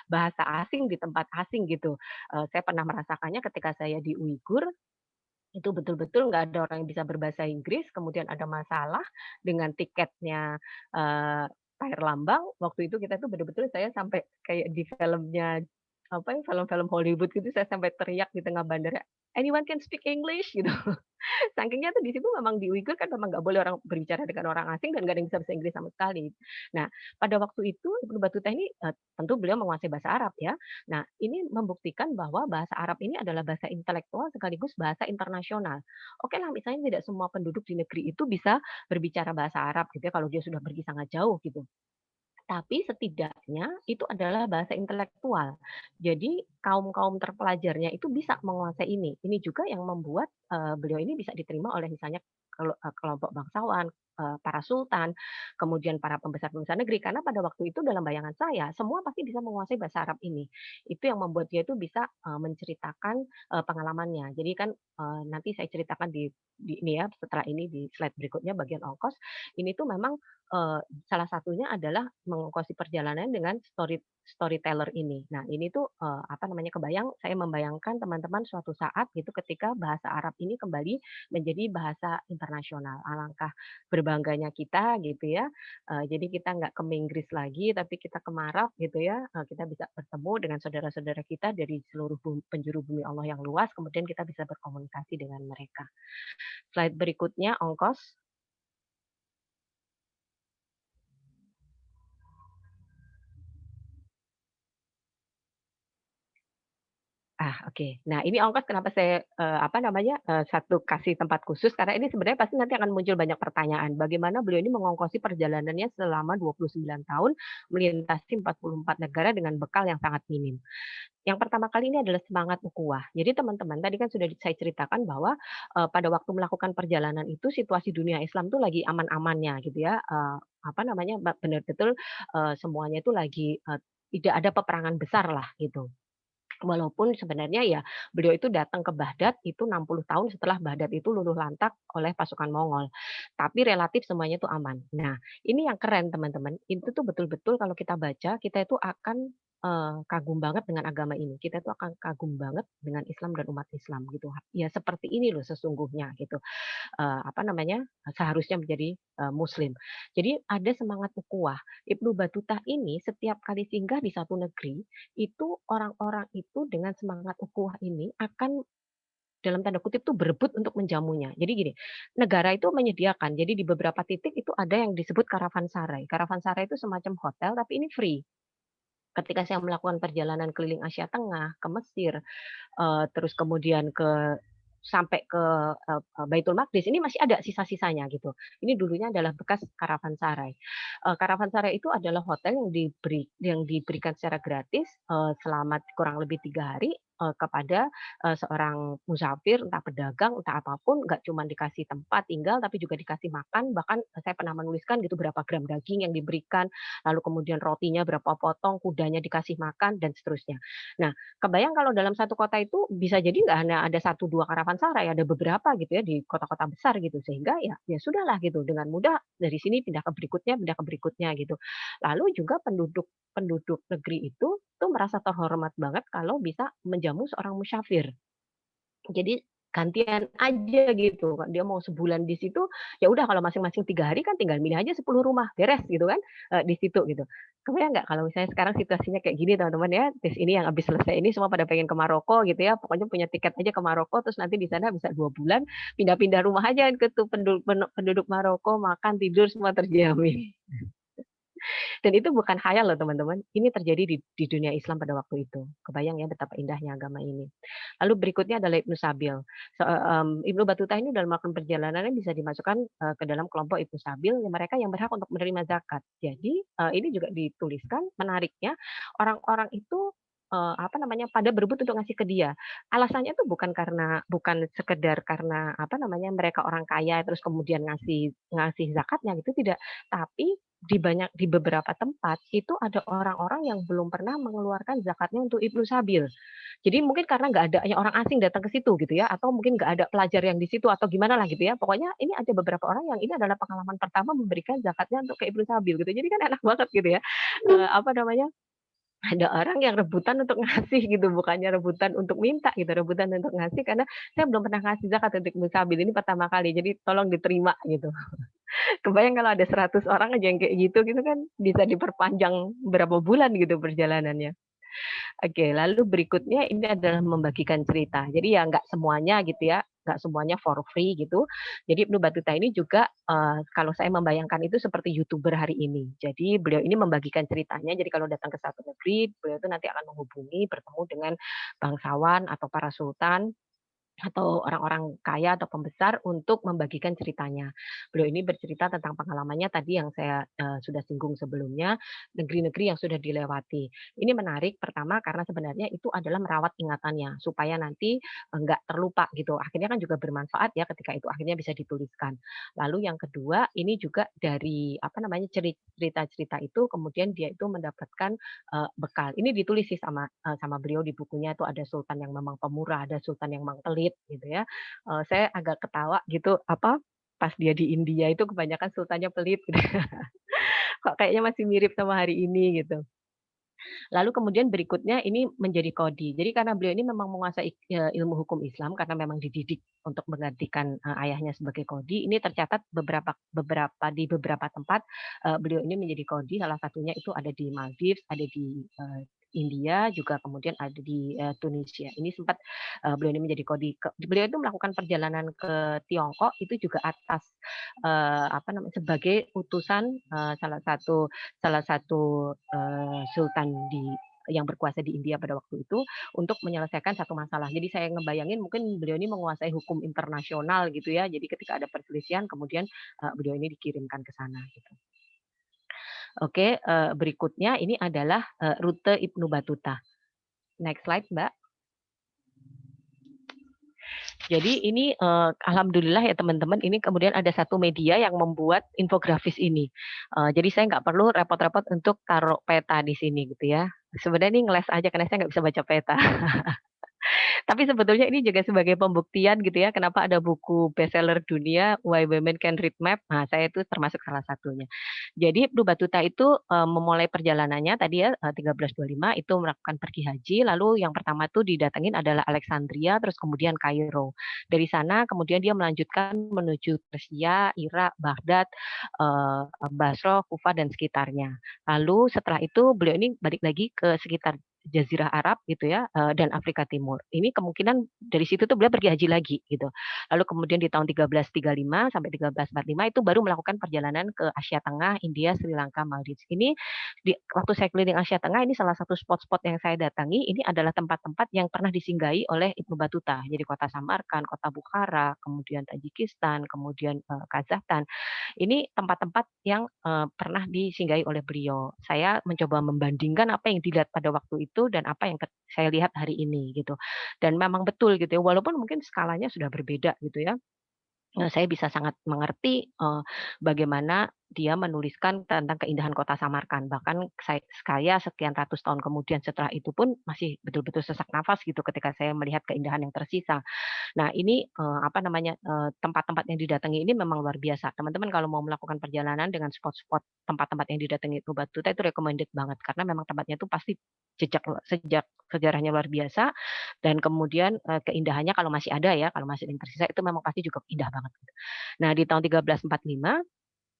bahasa asing di tempat asing gitu. Saya pernah merasakannya ketika saya di Uighur, itu betul-betul nggak ada orang yang bisa berbahasa Inggris, kemudian ada masalah dengan tiketnya, Pak Lambang, waktu itu kita tuh betul-betul saya sampai kayak di filmnya, apa ya, film-film Hollywood gitu, saya sampai teriak di tengah bandara, "Anyone can speak English?" Gitu. Sakingnya tuh di situ memang di Uighur kan memang nggak boleh orang berbicara dengan orang asing dan nggak ada yang bisa bahasa Inggris sama sekali. Nah, pada waktu itu Ibnu Battuta ini, tentu beliau menguasai bahasa Arab ya. Nah, ini membuktikan bahwa bahasa Arab ini adalah bahasa intelektual sekaligus bahasa internasional. Oke lah, misalnya tidak semua penduduk di negeri itu bisa berbicara bahasa Arab gitu ya, kalau dia sudah pergi sangat jauh gitu. Tapi setidaknya itu adalah bahasa intelektual. Jadi kaum-kaum terpelajarnya itu bisa menguasai ini. Ini juga yang membuat, beliau ini bisa diterima oleh misalnya kelompok bangsawan, para sultan, kemudian para pembesar-pembesar negeri. Karena pada waktu itu dalam bayangan saya, semua pasti bisa menguasai bahasa Arab ini. Itu yang membuat dia itu bisa, menceritakan, pengalamannya. Jadi kan, nanti saya ceritakan di ini ya, setelah ini di slide berikutnya bagian ongkos, ini tuh memang salah satunya adalah mengongkosi perjalanan dengan storyteller ini. Nah, ini tuh, apa namanya, saya membayangkan teman-teman suatu saat gitu ketika bahasa Arab ini kembali menjadi bahasa internasional. Alangkah berbangganya kita gitu ya, jadi kita nggak ke Inggris lagi, tapi kita ke Arab gitu ya, kita bisa bertemu dengan saudara-saudara kita dari seluruh penjuru bumi Allah yang luas, kemudian kita bisa berkomunikasi dengan mereka. Slide berikutnya, ongkos. Oke. Nah, ini ongkos kenapa saya, apa namanya, satu kasih tempat khusus, karena ini sebenarnya pasti nanti akan muncul banyak pertanyaan. Bagaimana beliau ini mengongkosi perjalanannya selama 29 tahun, melintasi 44 negara dengan bekal yang sangat minim. Yang pertama kali ini adalah semangat ukhuwah. Jadi teman-teman, tadi kan sudah saya ceritakan bahwa, pada waktu melakukan perjalanan itu situasi dunia Islam tuh lagi aman-amannya gitu ya, apa namanya, benar betul, semuanya itu lagi, tidak ada peperangan besar lah gitu. Walaupun sebenarnya ya beliau itu datang ke Baghdad itu 60 tahun setelah Baghdad itu luluh lantak oleh pasukan Mongol. Tapi relatif semuanya itu aman. Nah, ini yang keren teman-teman, itu tuh betul-betul kalau kita baca, kita itu akan, kagum banget dengan agama ini. Kita itu akan kagum banget dengan Islam dan umat Islam gitu. Ya seperti ini loh sesungguhnya gitu, apa namanya, seharusnya menjadi, muslim. Jadi ada semangat ukhuwah. Ibnu Battuta ini setiap kali singgah di satu negeri, itu orang-orang itu dengan semangat ukhuwah ini akan dalam tanda kutip tuh berebut untuk menjamunya. Jadi gini, negara itu menyediakan, jadi di beberapa titik itu ada yang disebut karavansarai. Karavansarai itu semacam hotel tapi ini free. Ketika saya melakukan perjalanan keliling Asia Tengah, ke Mesir, terus kemudian sampai ke, Baitul Maqdis, ini masih ada sisa-sisanya gitu. Ini dulunya adalah bekas karavansarai. Karavansarai itu adalah hotel yang diberikan secara gratis, selama kurang lebih 3 hari, kepada, seorang musafir, entah pedagang, entah apapun, nggak cuma dikasih tempat tinggal, tapi juga dikasih makan, bahkan saya pernah menuliskan gitu berapa gram daging yang diberikan, lalu kemudian rotinya berapa potong, kudanya dikasih makan, dan seterusnya. Nah, kebayang kalau dalam satu kota itu bisa jadi nggak hanya ada satu 2 karavansarai, ada beberapa gitu ya di kota-kota besar gitu. Sehingga ya sudahlah gitu, dengan mudah dari sini pindah ke berikutnya gitu. Lalu juga penduduk penduduk negeri itu tuh merasa terhormat banget kalau bisa menjamu seorang musyafir. Jadi gantian aja gitu, dia mau sebulan di situ, ya udah kalau masing-masing 3 hari kan tinggal milih aja 10 rumah, beres gitu kan, di situ gitu. Kebayang nggak kalau misalnya sekarang situasinya kayak gini teman-teman ya, terus ini yang habis selesai ini semua pada pengen ke Maroko gitu ya, pokoknya punya tiket aja ke Maroko, terus nanti di sana bisa 2 bulan, pindah-pindah rumah aja ke tuh penduduk Maroko, makan, tidur semua terjamin. Dan itu bukan khayal loh teman-teman, ini terjadi di dunia Islam pada waktu itu. Kebayang ya betapa indahnya agama ini. Lalu berikutnya adalah Ibnu Sabil. Ibnu Battuta ini dalam melakukan perjalanannya bisa dimasukkan ke dalam kelompok Ibnu Sabil, mereka yang berhak untuk menerima zakat. Jadi ini juga dituliskan menariknya orang-orang itu apa namanya pada berebut untuk ngasih ke dia. Alasannya tuh bukan sekedar karena apa namanya mereka orang kaya terus kemudian ngasih ngasih zakatnya gitu tidak, tapi di beberapa tempat itu ada orang-orang yang belum pernah mengeluarkan zakatnya untuk Ibnu Sabil. Jadi mungkin karena nggak ada orang asing datang ke situ gitu ya, atau mungkin nggak ada pelajar yang di situ atau gimana lah gitu ya. Pokoknya ini ada beberapa orang yang ini adalah pengalaman pertama memberikan zakatnya untuk ke Ibnu Sabil gitu. Jadi kan enak banget gitu ya. Apa namanya, ada orang yang rebutan untuk ngasih gitu, bukannya rebutan untuk minta gitu, rebutan untuk ngasih karena saya belum pernah ngasih zakat untuk Ibnu Sabil, ini pertama kali, jadi tolong diterima gitu. Kebayang kalau ada 100 orang aja yang kayak gitu kan bisa diperpanjang berapa bulan gitu perjalanannya. Oke, lalu berikutnya ini adalah membagikan cerita. Jadi ya nggak semuanya gitu ya, nggak semuanya for free gitu. Jadi Ibnu Battuta ini juga kalau saya membayangkan itu seperti YouTuber hari ini. Jadi beliau ini membagikan ceritanya. Jadi kalau datang ke satu negeri, beliau itu nanti akan menghubungi, bertemu dengan bangsawan atau para sultan atau orang-orang kaya atau pembesar untuk membagikan ceritanya. Beliau ini bercerita tentang pengalamannya tadi yang saya sudah singgung sebelumnya, negeri-negeri yang sudah dilewati. Ini menarik pertama karena sebenarnya itu adalah merawat ingatannya supaya nanti enggak terlupa gitu. Akhirnya kan juga bermanfaat ya ketika itu akhirnya bisa dituliskan. Lalu yang kedua, ini juga dari apa namanya cerita-cerita itu kemudian dia itu mendapatkan bekal. Ini ditulis sih sama beliau di bukunya itu ada sultan yang memang pemurah, ada sultan yang memang pelit gitu ya. Saya agak ketawa gitu apa pas dia di India itu kebanyakan sultannya pelit gitu. Kok kayaknya masih mirip sama hari ini gitu. Lalu kemudian berikutnya ini menjadi kodi. Jadi karena beliau ini memang menguasai ilmu hukum Islam karena memang dididik untuk menggantikan ayahnya sebagai kodi. Ini tercatat di beberapa tempat beliau ini menjadi kodi. Salah satunya itu ada di Maldives, ada di India, juga kemudian ada di Tunisia. Ini sempat beliau ini menjadi kodi. Beliau itu melakukan perjalanan ke Tiongkok itu juga atas apa namanya sebagai utusan salah satu sultan yang berkuasa di India pada waktu itu untuk menyelesaikan satu masalah. Jadi saya ngebayangin mungkin beliau ini menguasai hukum internasional gitu ya. Jadi ketika ada perselisihan kemudian beliau ini dikirimkan ke sana gitu. Oke, berikutnya ini adalah rute Ibnu Battuta. Next slide, Mbak. Jadi ini alhamdulillah ya teman-teman, ini kemudian ada satu media yang membuat infografis ini. Jadi saya nggak perlu repot-repot untuk taruh peta di sini gitu ya. Sebenarnya ini ngeles aja karena saya nggak bisa baca peta. Tapi sebetulnya ini juga sebagai pembuktian gitu ya, kenapa ada buku bestseller dunia Why Women Can Read Map. Nah, saya itu termasuk salah satunya. Jadi Ibnu Battuta itu memulai perjalanannya tadi ya 1325 itu melakukan pergi haji, lalu yang pertama tuh didatengin adalah Alexandria, terus kemudian Kairo. Dari sana kemudian dia melanjutkan menuju Persia, Irak, Baghdad, Basra, Kufah dan sekitarnya. Lalu setelah itu beliau ini balik lagi ke sekitar Jazirah Arab gitu ya dan Afrika Timur. Ini kemungkinan dari situ tuh beliau pergi haji lagi gitu. Lalu kemudian di tahun 1335 sampai 1345 itu baru melakukan perjalanan ke Asia Tengah, India, Sri Lanka, Maldives. Ini waktu saya keliling Asia Tengah ini salah satu spot-spot yang saya datangi ini adalah tempat-tempat yang pernah disinggahi oleh Ibnu Battuta. Jadi kota Samarkand, kota Bukhara, kemudian Tajikistan, kemudian Kazakhstan. Ini tempat-tempat yang pernah disinggahi oleh beliau. Saya mencoba membandingkan apa yang dilihat pada waktu itu dan apa yang saya lihat hari ini gitu. Dan memang betul gitu ya, walaupun mungkin skalanya sudah berbeda gitu ya. Saya bisa sangat mengerti bagaimana dia menuliskan tentang keindahan kota Samarkand. Bahkan saya sekian ratus tahun kemudian setelah itu pun masih betul-betul sesak nafas gitu ketika saya melihat keindahan yang tersisa. Nah ini apa namanya tempat-tempat yang didatangi ini memang luar biasa. Teman-teman kalau mau melakukan perjalanan dengan spot-spot tempat-tempat yang didatangi Ibnu Battuta itu recommended banget karena memang tempatnya itu pasti sejak sejarahnya luar biasa dan kemudian keindahannya kalau masih ada ya, kalau masih yang tersisa itu memang pasti juga indah banget. Nah di tahun 1345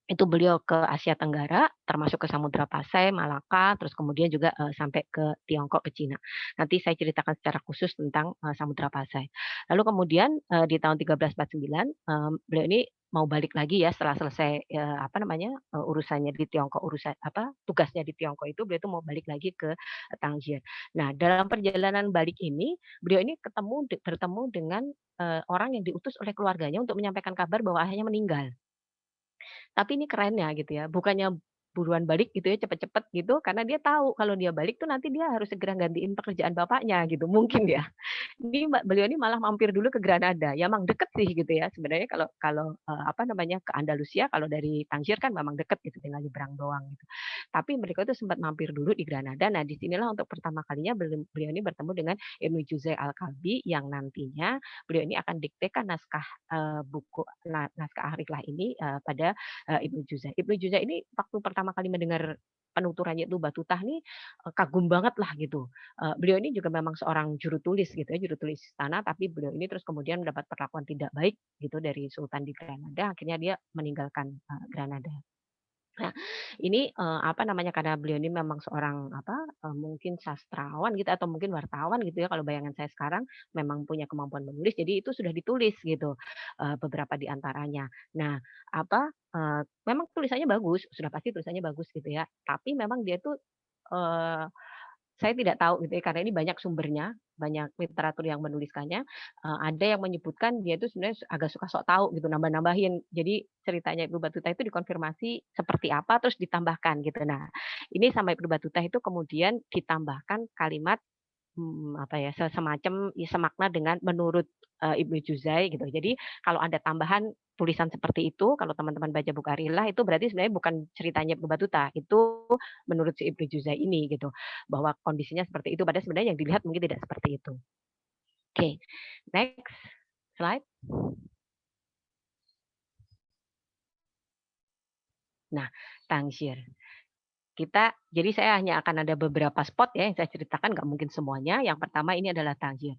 itu beliau ke Asia Tenggara, termasuk ke Samudra Pasai, Malaka, terus kemudian juga sampai ke Tiongkok, ke Cina. Nanti saya ceritakan secara khusus tentang Samudra Pasai. Lalu kemudian di tahun 1349 beliau ini mau balik lagi ya setelah selesai urusannya di Tiongkok, tugasnya di Tiongkok itu beliau itu mau balik lagi ke Tangier. Nah, dalam perjalanan balik ini beliau ini bertemu dengan orang yang diutus oleh keluarganya untuk menyampaikan kabar bahwa ayahnya meninggal. Tapi ini kerennya gitu ya, bukannya buruan balik gitu ya, cepet-cepet gitu, karena dia tahu kalau dia balik tuh nanti dia harus segera gantiin pekerjaan bapaknya gitu, mungkin ya. Beliau ini malah mampir dulu ke Granada, ya emang deket sih gitu ya, sebenarnya kalau kalau, ke Andalusia kalau dari Tangier kan memang deket gitu, tinggal nyebrang doang gitu. Tapi mereka itu sempat mampir dulu di Granada, nah di sinilah untuk pertama kalinya beliau ini bertemu dengan Ibnu Juzai Al-Kalbi yang nantinya beliau ini akan diktekan naskah, naskah Ar-Rihlah ini, pada Ibnu Juzai. Ibnu Juzai ini waktu pertama kali mendengar penuturannya itu Batutah nih, kagum banget lah gitu. Beliau ini juga memang seorang juru tulis gitu ya, juru tulis istana, tapi beliau ini terus kemudian mendapat perlakuan tidak baik gitu dari Sultan di Granada, akhirnya dia meninggalkan, Granada. Nah, ini, karena beliau ini memang seorang mungkin sastrawan gitu atau mungkin wartawan gitu ya, kalau bayangan saya sekarang memang punya kemampuan menulis, jadi itu sudah ditulis gitu, beberapa di antaranya. Nah, memang tulisannya bagus, sudah pasti tulisannya bagus gitu ya, tapi memang dia tuh, eee saya tidak tahu gitu ya, karena ini banyak sumbernya, banyak literatur yang menuliskannya, ada yang menyebutkan dia itu sebenarnya agak suka sok tahu gitu, nambah-nambahin. Jadi ceritanya Ibnu Battuta itu dikonfirmasi seperti apa, terus ditambahkan gitu. Nah, ini sama Ibnu Battuta itu kemudian ditambahkan kalimat semacam semakna dengan menurut, Ibnu Juzai gitu. Jadi kalau ada tambahan tulisan seperti itu, kalau teman-teman baca buku Ar-Rihlah itu berarti sebenarnya bukan ceritanya Ibnu Battuta, itu menurut si Ibnu Juzai ini gitu, bahwa kondisinya seperti itu, padahal sebenarnya yang dilihat mungkin tidak seperti itu. Oke, next slide. Nah, Tangier. Jadi saya hanya akan ada beberapa spot ya yang saya ceritakan, nggak mungkin semuanya. Yang pertama ini adalah Tangier.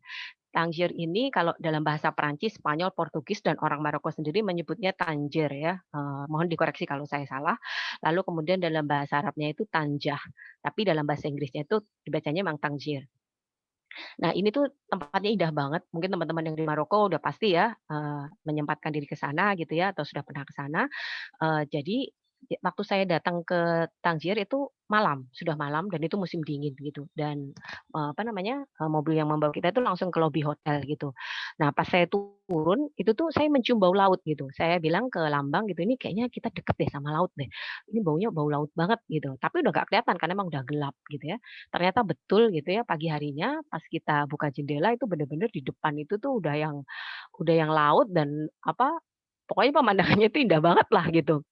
Tangier ini kalau dalam bahasa Perancis, Spanyol, Portugis, dan orang Maroko sendiri menyebutnya Tangier ya. Mohon dikoreksi kalau saya salah. Lalu kemudian dalam bahasa Arabnya itu Tanjah. Tapi dalam bahasa Inggrisnya itu dibacanya memang Tangier. Nah ini tuh tempatnya indah banget. Mungkin teman-teman yang di Maroko udah pasti ya menyempatkan diri ke sana gitu ya, atau sudah pernah ke sana. Jadi waktu saya datang ke Tangier itu malam, sudah malam dan itu musim dingin gitu dan, mobil yang membawa kita itu langsung ke lobi hotel gitu. Nah pas saya turun, itu tuh saya mencium bau laut gitu. Saya bilang ke Lambang gitu, "Ini kayaknya kita deket deh sama laut deh. Ini baunya bau laut banget," gitu. Tapi udah nggak kelihatan karena emang udah gelap gitu ya. Ternyata betul gitu ya, pagi harinya pas kita buka jendela itu bener-bener di depan itu tuh udah yang laut dan pokoknya pemandangannya itu indah banget lah gitu.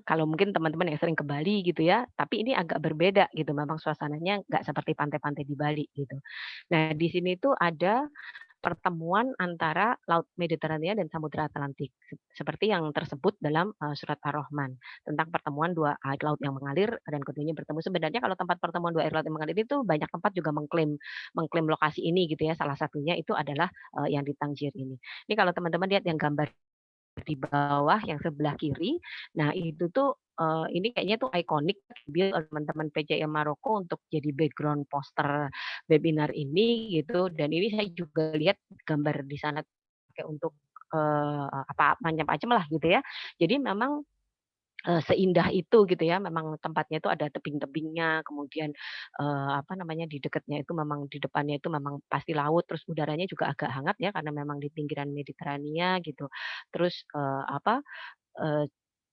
Kalau mungkin teman-teman yang sering ke Bali gitu ya, tapi ini agak berbeda gitu, memang suasananya nggak seperti pantai-pantai di Bali gitu. Nah, di sini tuh ada pertemuan antara Laut Mediterania dan Samudra Atlantik, seperti yang tersebut dalam, surat Ar-Rahman, tentang pertemuan 2 air laut yang mengalir dan keduanya bertemu. Sebenarnya kalau tempat pertemuan 2 air laut yang mengalir itu banyak tempat juga mengklaim mengklaim lokasi ini gitu ya, salah satunya itu adalah, yang di Tangier ini. Ini kalau teman-teman lihat yang gambar di bawah yang sebelah kiri. Nah, itu tuh, ini kayaknya tuh ikonik diambil oleh teman-teman PJM Maroko untuk jadi background poster webinar ini gitu, dan ini saya juga lihat gambar di sana pakai untuk, macam-macam lah gitu ya. Jadi memang seindah itu gitu ya, memang tempatnya itu ada tebing-tebingnya, kemudian, di dekatnya itu memang di depannya itu memang pasti laut, terus udaranya juga agak hangat ya karena memang di pinggiran Mediterania gitu. Terus, eee,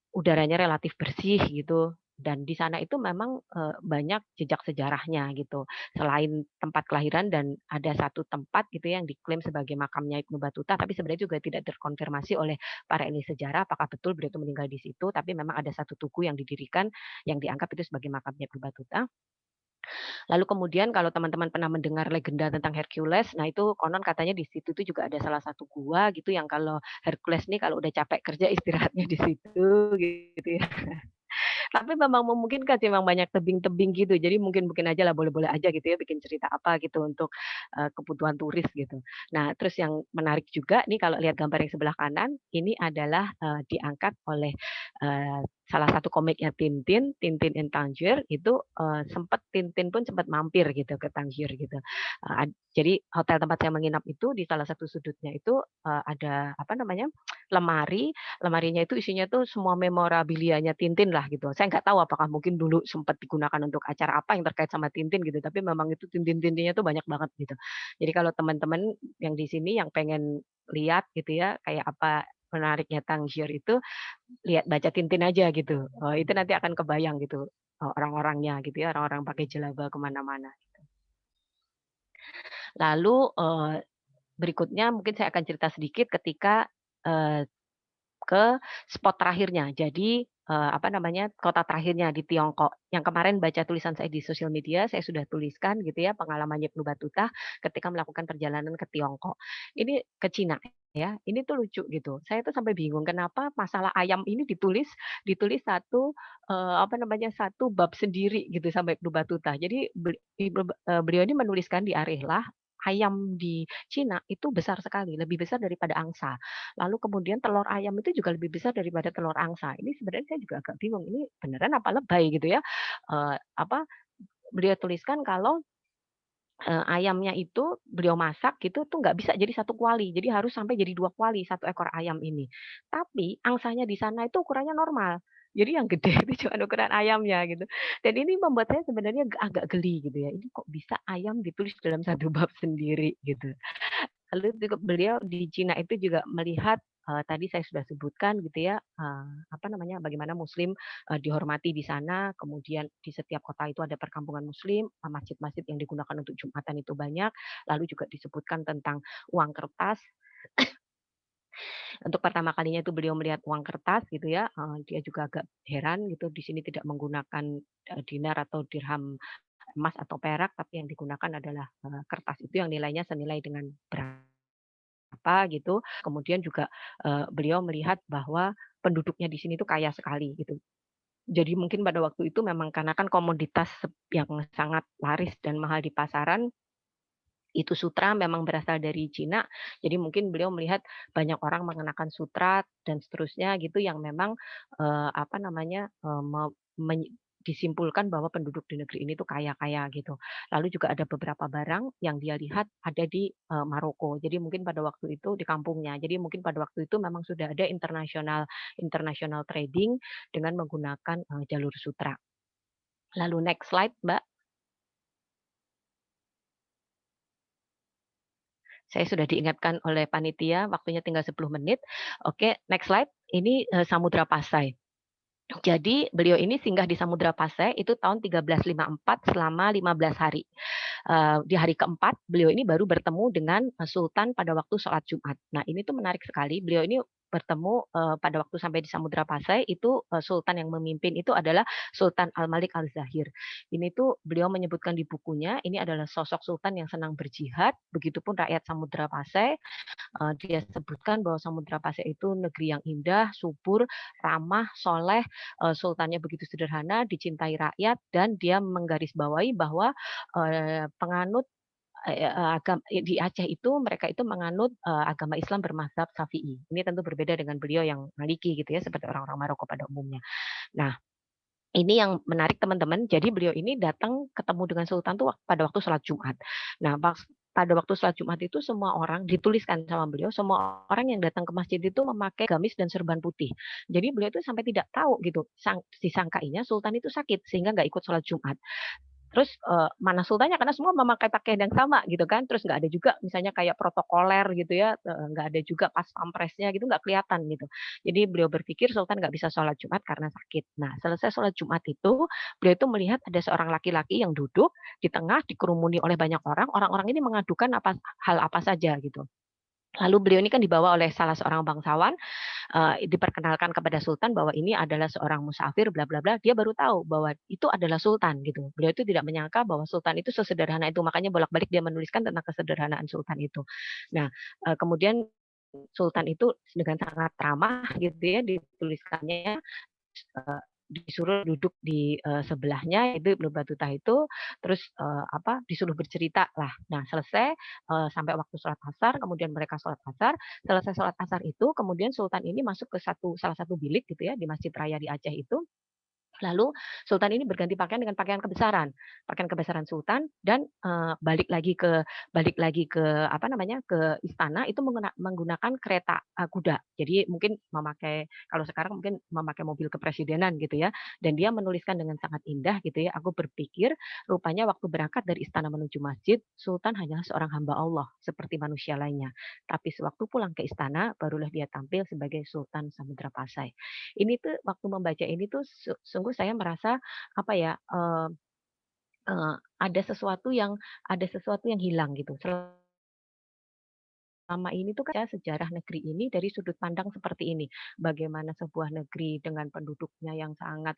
udaranya relatif bersih gitu, dan di sana itu memang, banyak jejak sejarahnya gitu. Selain tempat kelahiran dan ada satu tempat gitu ya yang diklaim sebagai makamnya Ibnu Battuta, tapi sebenarnya juga tidak terkonfirmasi oleh para ahli sejarah apakah betul beliau itu meninggal di situ, tapi memang ada satu tugu yang didirikan yang dianggap itu sebagai makamnya Ibnu Battuta. Lalu kemudian kalau teman-teman pernah mendengar legenda tentang Hercules, nah itu konon katanya di situ tuh juga ada salah satu gua gitu yang kalau Hercules nih kalau udah capek kerja istirahatnya di situ gitu ya. Tapi memang memungkinkan sih, memang banyak tebing-tebing gitu. Jadi mungkin-mungkin aja lah, boleh-boleh aja gitu ya bikin cerita apa gitu untuk, kebutuhan turis gitu. Nah, terus yang menarik juga nih kalau lihat gambar yang sebelah kanan, ini adalah, diangkat oleh, salah satu komiknya Tintin, Tintin and Tangier itu Tintin pun sempat mampir gitu ke Tangier gitu. Jadi hotel tempat saya menginap itu di salah satu sudutnya itu ada apa namanya lemari, lemarinya itu isinya tuh semua memorabilianya Tintin lah gitu. Saya nggak tahu apakah mungkin dulu sempat digunakan untuk acara apa yang terkait sama Tintin gitu, tapi memang itu Tintin-Tintinnya tuh banyak banget gitu. Jadi kalau teman-teman yang di sini yang pengen lihat gitu ya kayak apa menariknya Tangier itu baca Tintin aja gitu. Itu nanti akan kebayang gitu orang-orangnya gitu ya, orang-orang pakai jelaba kemana-mana. Gitu. Lalu berikutnya mungkin saya akan cerita sedikit ketika ke spot terakhirnya. Jadi apa namanya kota terakhirnya di Tiongkok. Yang kemarin baca tulisan saya di sosial media, saya sudah tuliskan gitu ya pengalamannya Ibnu Battuta ketika melakukan perjalanan ke Tiongkok. Ini ke Cina ya. Ini tuh lucu gitu. Saya tuh sampai bingung kenapa masalah ayam ini ditulis satu apa namanya satu bab sendiri gitu sampai Ibnu Battuta. Jadi beliau ini menuliskan di Arihlah ayam di Cina itu besar sekali, lebih besar daripada angsa. Lalu kemudian telur ayam itu juga lebih besar daripada telur angsa. Ini sebenarnya saya juga agak bingung, ini beneran apa lebay gitu ya. Apa beliau tuliskan kalau ayamnya itu beliau masak gitu tuh nggak bisa jadi satu kuali, jadi harus sampai jadi 2 kuali satu ekor ayam ini. Tapi angsanya di sana itu ukurannya normal. Jadi yang gede itu cuma ukuran ayamnya gitu. Dan ini membuat saya sebenarnya agak geli gitu ya. Ini kok bisa ayam ditulis dalam satu bab sendiri gitu. Lalu juga beliau di Cina itu juga melihat, tadi saya sudah sebutkan gitu ya, apa namanya, bagaimana muslim, dihormati di sana, kemudian di setiap kota itu ada perkampungan muslim, masjid-masjid yang digunakan untuk Jumatan itu banyak, lalu juga disebutkan tentang uang kertas. Untuk pertama kalinya itu beliau melihat uang kertas gitu ya, dia juga agak heran gitu, di sini tidak menggunakan, dinar atau dirham emas atau perak, tapi yang digunakan adalah, kertas itu yang nilainya senilai dengan apa gitu. Kemudian juga, beliau melihat bahwa penduduknya di sini tuh kaya sekali gitu. Jadi mungkin pada waktu itu memang karena kan komoditas yang sangat laris dan mahal di pasaran, itu sutra memang berasal dari Cina. Jadi mungkin beliau melihat banyak orang mengenakan sutra dan seterusnya gitu yang memang, apa namanya, disimpulkan bahwa penduduk di negeri ini tuh kaya-kaya gitu. Lalu juga ada beberapa barang yang dia lihat ada di, Maroko. Jadi mungkin pada waktu itu di kampungnya. Jadi mungkin pada waktu itu memang sudah ada international international trading dengan menggunakan, jalur sutra. Lalu next slide, Mbak. Saya sudah diingatkan oleh panitia, waktunya tinggal 10 menit. Oke, next slide. Ini Samudra Pasai. Jadi beliau ini singgah di Samudra Pasai itu tahun 1354 selama 15 hari. Di hari keempat beliau ini baru bertemu dengan Sultan pada waktu sholat Jumat. Nah ini tuh menarik sekali. Beliau ini bertemu pada waktu sampai di Samudra Pasai itu Sultan yang memimpin itu adalah Sultan Al-Malik Al-Zahir. Ini tuh beliau menyebutkan di bukunya ini adalah sosok Sultan yang senang berjihad. Begitupun rakyat Samudra Pasai. Dia sebutkan bahwa Samudra Pasai itu negeri yang indah, subur, ramah, soleh, sultannya begitu sederhana, dicintai rakyat, dan dia menggarisbawahi bahwa penganut di Aceh itu mereka itu menganut agama Islam bermazhab Syafi'i. Ini tentu berbeda dengan beliau yang Maliki gitu ya, seperti orang-orang Maroko pada umumnya. Nah, ini yang menarik teman-teman. Jadi beliau ini datang ketemu dengan Sultan tuh pada waktu sholat Jumat. Nah, pada waktu sholat Jumat itu semua orang dituliskan sama beliau, semua orang yang datang ke masjid itu memakai gamis dan serban putih. Jadi beliau itu sampai tidak tahu gitu, disangkainya Sultan itu sakit sehingga nggak ikut sholat Jumat. Terus mana sultannya karena semua memakai pakaian yang sama gitu kan, terus nggak ada juga misalnya kayak protokoler gitu ya, nggak ada juga pas pampresnya gitu, nggak kelihatan gitu. Jadi beliau berpikir sultan nggak bisa sholat Jumat karena sakit. Nah selesai sholat Jumat itu, beliau itu melihat ada seorang laki-laki yang duduk di tengah dikerumuni oleh banyak orang, orang-orang ini mengadukan hal apa saja gitu. Lalu beliau ini kan dibawa oleh salah seorang bangsawan, diperkenalkan kepada sultan bahwa ini adalah seorang musafir bla bla bla, dia baru tahu bahwa itu adalah sultan gitu. Beliau itu tidak menyangka bahwa sultan itu sesederhana itu, makanya bolak-balik dia menuliskan tentang kesederhanaan sultan itu. Nah, kemudian sultan itu dengan sangat ramah gitu ya dituliskannya, disuruh duduk di sebelahnya itu Ibnu Battuta itu, terus disuruh bercerita lah. Nah selesai sampai waktu sholat asar, kemudian mereka sholat asar. Selesai sholat asar itu, kemudian Sultan ini masuk ke salah satu bilik gitu ya di Masjid Raya di Aceh itu. Lalu Sultan ini berganti pakaian dengan pakaian kebesaran Sultan dan balik lagi ke ke istana itu menggunakan kereta kuda. Jadi mungkin kalau sekarang mungkin memakai mobil kepresidenan gitu ya. Dan dia menuliskan dengan sangat indah gitu ya. Aku berpikir rupanya waktu berangkat dari istana menuju masjid, Sultan hanyalah seorang hamba Allah seperti manusia lainnya. Tapi sewaktu pulang ke istana barulah dia tampil sebagai Sultan Samudra Pasai. Ini tuh waktu membaca ini tuh sungguh saya merasa apa ya, ada sesuatu yang hilang gitu. Selama ini tuh kan sejarah negeri ini dari sudut pandang seperti ini. Bagaimana sebuah negeri dengan penduduknya yang sangat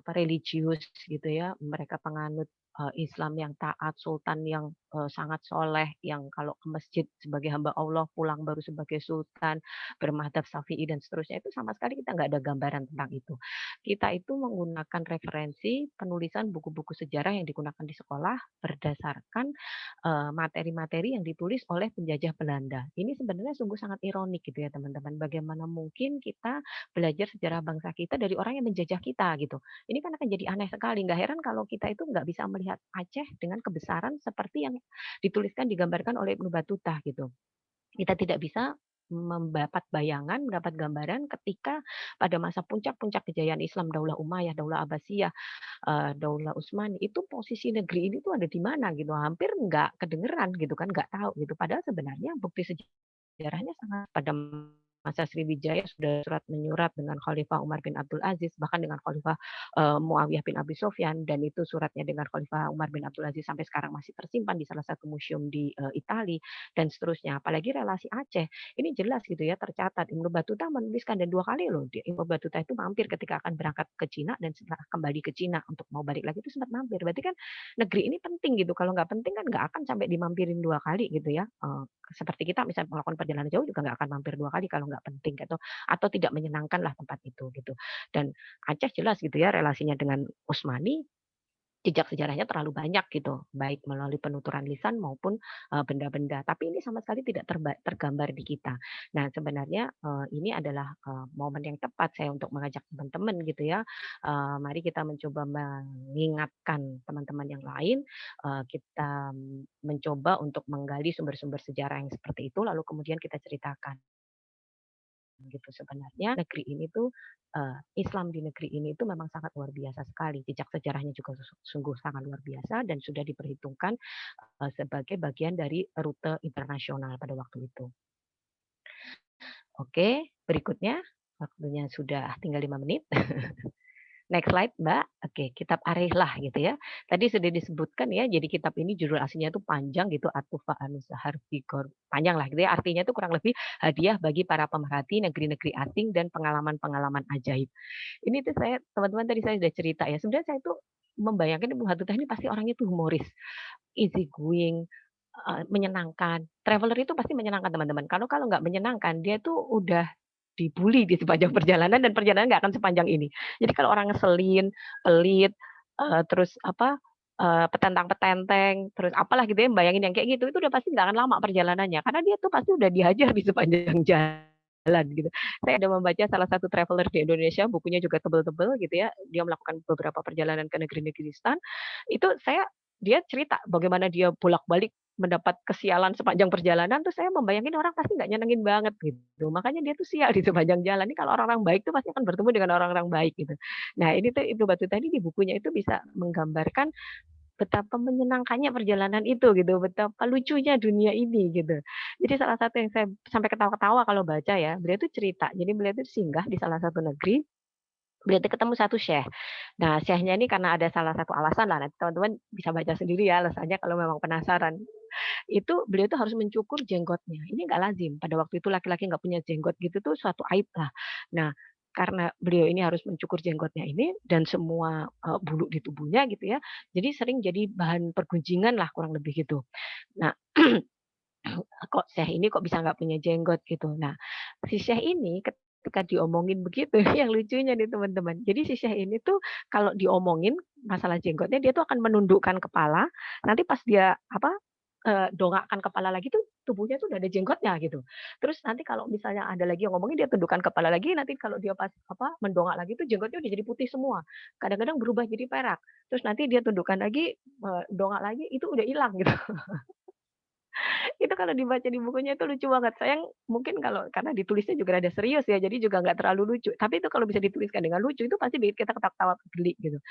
religius gitu ya, mereka penganut Islam yang taat, sultan yang sangat soleh, yang kalau ke masjid sebagai hamba Allah, pulang baru sebagai sultan, bermadhab Syafi'i dan seterusnya itu sama sekali kita nggak ada gambaran tentang itu. Kita itu menggunakan referensi penulisan buku-buku sejarah yang digunakan di sekolah berdasarkan materi-materi yang ditulis oleh penjajah Belanda. Ini sebenarnya sungguh sangat ironik gitu ya teman-teman. Bagaimana mungkin kita belajar sejarah bangsa kita dari orang yang menjajah kita gitu. Ini kan akan jadi aneh sekali. Nggak heran kalau kita itu nggak bisa melihat Aceh dengan kebesaran seperti yang dituliskan, digambarkan oleh Ibnu Battuta gitu. Kita tidak bisa mendapat gambaran ketika pada masa puncak-puncak kejayaan Islam, Daulah Umayyah, Daulah Abbasiyah, Daulah Utsmani, itu posisi negeri ini tuh ada di mana gitu, hampir nggak kedengeran gitu kan, nggak tahu gitu. Padahal sebenarnya bukti sejarahnya sangat pada masa Sriwijaya sudah surat menyurat dengan Khalifah Umar bin Abdul Aziz, bahkan dengan Khalifah Muawiyah bin Abi Sufyan, dan itu suratnya dengan Khalifah Umar bin Abdul Aziz sampai sekarang masih tersimpan di salah satu museum di Italia dan seterusnya. Apalagi relasi Aceh, ini jelas gitu ya tercatat. Ibnu Battuta menuliskan dan 2 kali loh Ibnu Battuta itu mampir ketika akan berangkat ke Cina dan setelah kembali ke Cina untuk mau balik lagi itu sempat mampir. Berarti kan negeri ini penting gitu. Kalau nggak penting kan nggak akan sampai dimampirin 2 kali gitu ya. Seperti kita misalnya melakukan perjalanan jauh juga nggak akan mampir 2 kali kalau nggak penting gitu, atau tidak menyenangkan lah tempat itu gitu. Dan Aceh jelas gitu ya relasinya dengan Utsmani, jejak sejarahnya terlalu banyak gitu, baik melalui penuturan lisan maupun benda-benda. Tapi ini sama sekali tidak tergambar di kita. Nah sebenarnya ini adalah momen yang tepat saya untuk mengajak teman-teman gitu ya. Mari kita mencoba mengingatkan teman-teman yang lain, kita mencoba untuk menggali sumber-sumber sejarah yang seperti itu, lalu kemudian kita ceritakan gitu. Sebenarnya negeri ini tuh Islam di negeri ini itu memang sangat luar biasa sekali. Jejak sejarahnya juga sungguh sangat luar biasa dan sudah diperhitungkan sebagai bagian dari rute internasional pada waktu itu. Oke, berikutnya waktunya sudah tinggal 5 menit. Next slide, Mbak. Oke, kitab Arihlah gitu ya. Tadi sudah disebutkan ya, jadi kitab ini judul aslinya itu panjang gitu, Atufa Anusahar Figor. Panjang lah gitu ya, artinya itu kurang lebih hadiah bagi para pemerhati negeri-negeri asing dan pengalaman-pengalaman ajaib. Ini tuh teman-teman tadi saya sudah cerita ya, sebenarnya saya tuh membayangkan Ibnu Battuta ini pasti orangnya tuh humoris, easy going, menyenangkan. Traveler itu pasti menyenangkan teman-teman. Kalau kalau nggak menyenangkan, dia tuh udah dibully di sepanjang perjalanan dan perjalanan nggak akan sepanjang ini. Jadi kalau orang ngeselin, pelit, terus petentang-petenteng, terus apalah gitu ya, bayangin yang kayak gitu, itu udah pasti nggak akan lama perjalanannya. Karena dia tuh pasti udah dihajar di sepanjang jalan gitu. Saya ada membaca salah satu traveler di Indonesia, bukunya juga tebel-tebel gitu ya. Dia melakukan beberapa perjalanan ke negeri-negeri Islam. Dia cerita bagaimana dia bolak-balik mendapat kesialan sepanjang perjalanan, tuh saya membayangin orang pasti nggak nyenengin banget gitu. Makanya dia tuh sial di sepanjang jalan. Ini kalau orang-orang baik tuh pasti akan bertemu dengan orang-orang baik gitu. Nah ini tuh Ibnu Battuta ini di bukunya itu bisa menggambarkan betapa menyenangkannya perjalanan itu gitu, betapa lucunya dunia ini gitu. Jadi salah satu yang saya sampai ketawa-ketawa kalau baca ya, beliau tuh cerita. Jadi beliau tuh singgah di salah satu negeri, beliau tuh ketemu satu syekh. Nah, syekhnya ini karena ada salah satu alasan lah, nanti teman-teman bisa baca sendiri ya alasannya kalau memang penasaran. Itu beliau tuh harus mencukur jenggotnya. Ini nggak lazim. Pada waktu itu laki-laki nggak punya jenggot gitu tuh suatu aib lah. Nah, karena beliau ini harus mencukur jenggotnya ini dan semua bulu di tubuhnya gitu ya. Jadi sering jadi bahan pergunjingan lah kurang lebih gitu. Nah, kok syekh ini kok bisa nggak punya jenggot gitu. Nah, si syekh ini ketika diomongin begitu yang lucunya nih teman-teman. Jadi si Syekh ini tuh kalau diomongin masalah jenggotnya dia tuh akan menundukkan kepala, nanti pas dia dongakkan kepala lagi tuh tubuhnya tuh udah ada jenggotnya gitu. Terus nanti kalau misalnya ada lagi yang ngomongin dia tundukkan kepala lagi, nanti kalau dia pas mendongak lagi tuh jenggotnya udah jadi putih semua. Kadang-kadang berubah jadi perak. Terus nanti dia tundukkan lagi, dongak lagi itu udah hilang gitu. Itu kalau dibaca di bukunya itu lucu banget. Sayang mungkin kalau karena ditulisnya juga rada serius ya, jadi juga nggak terlalu lucu. Tapi itu kalau bisa dituliskan dengan lucu, itu pasti bikin kita ketawa-tawa geli gitu.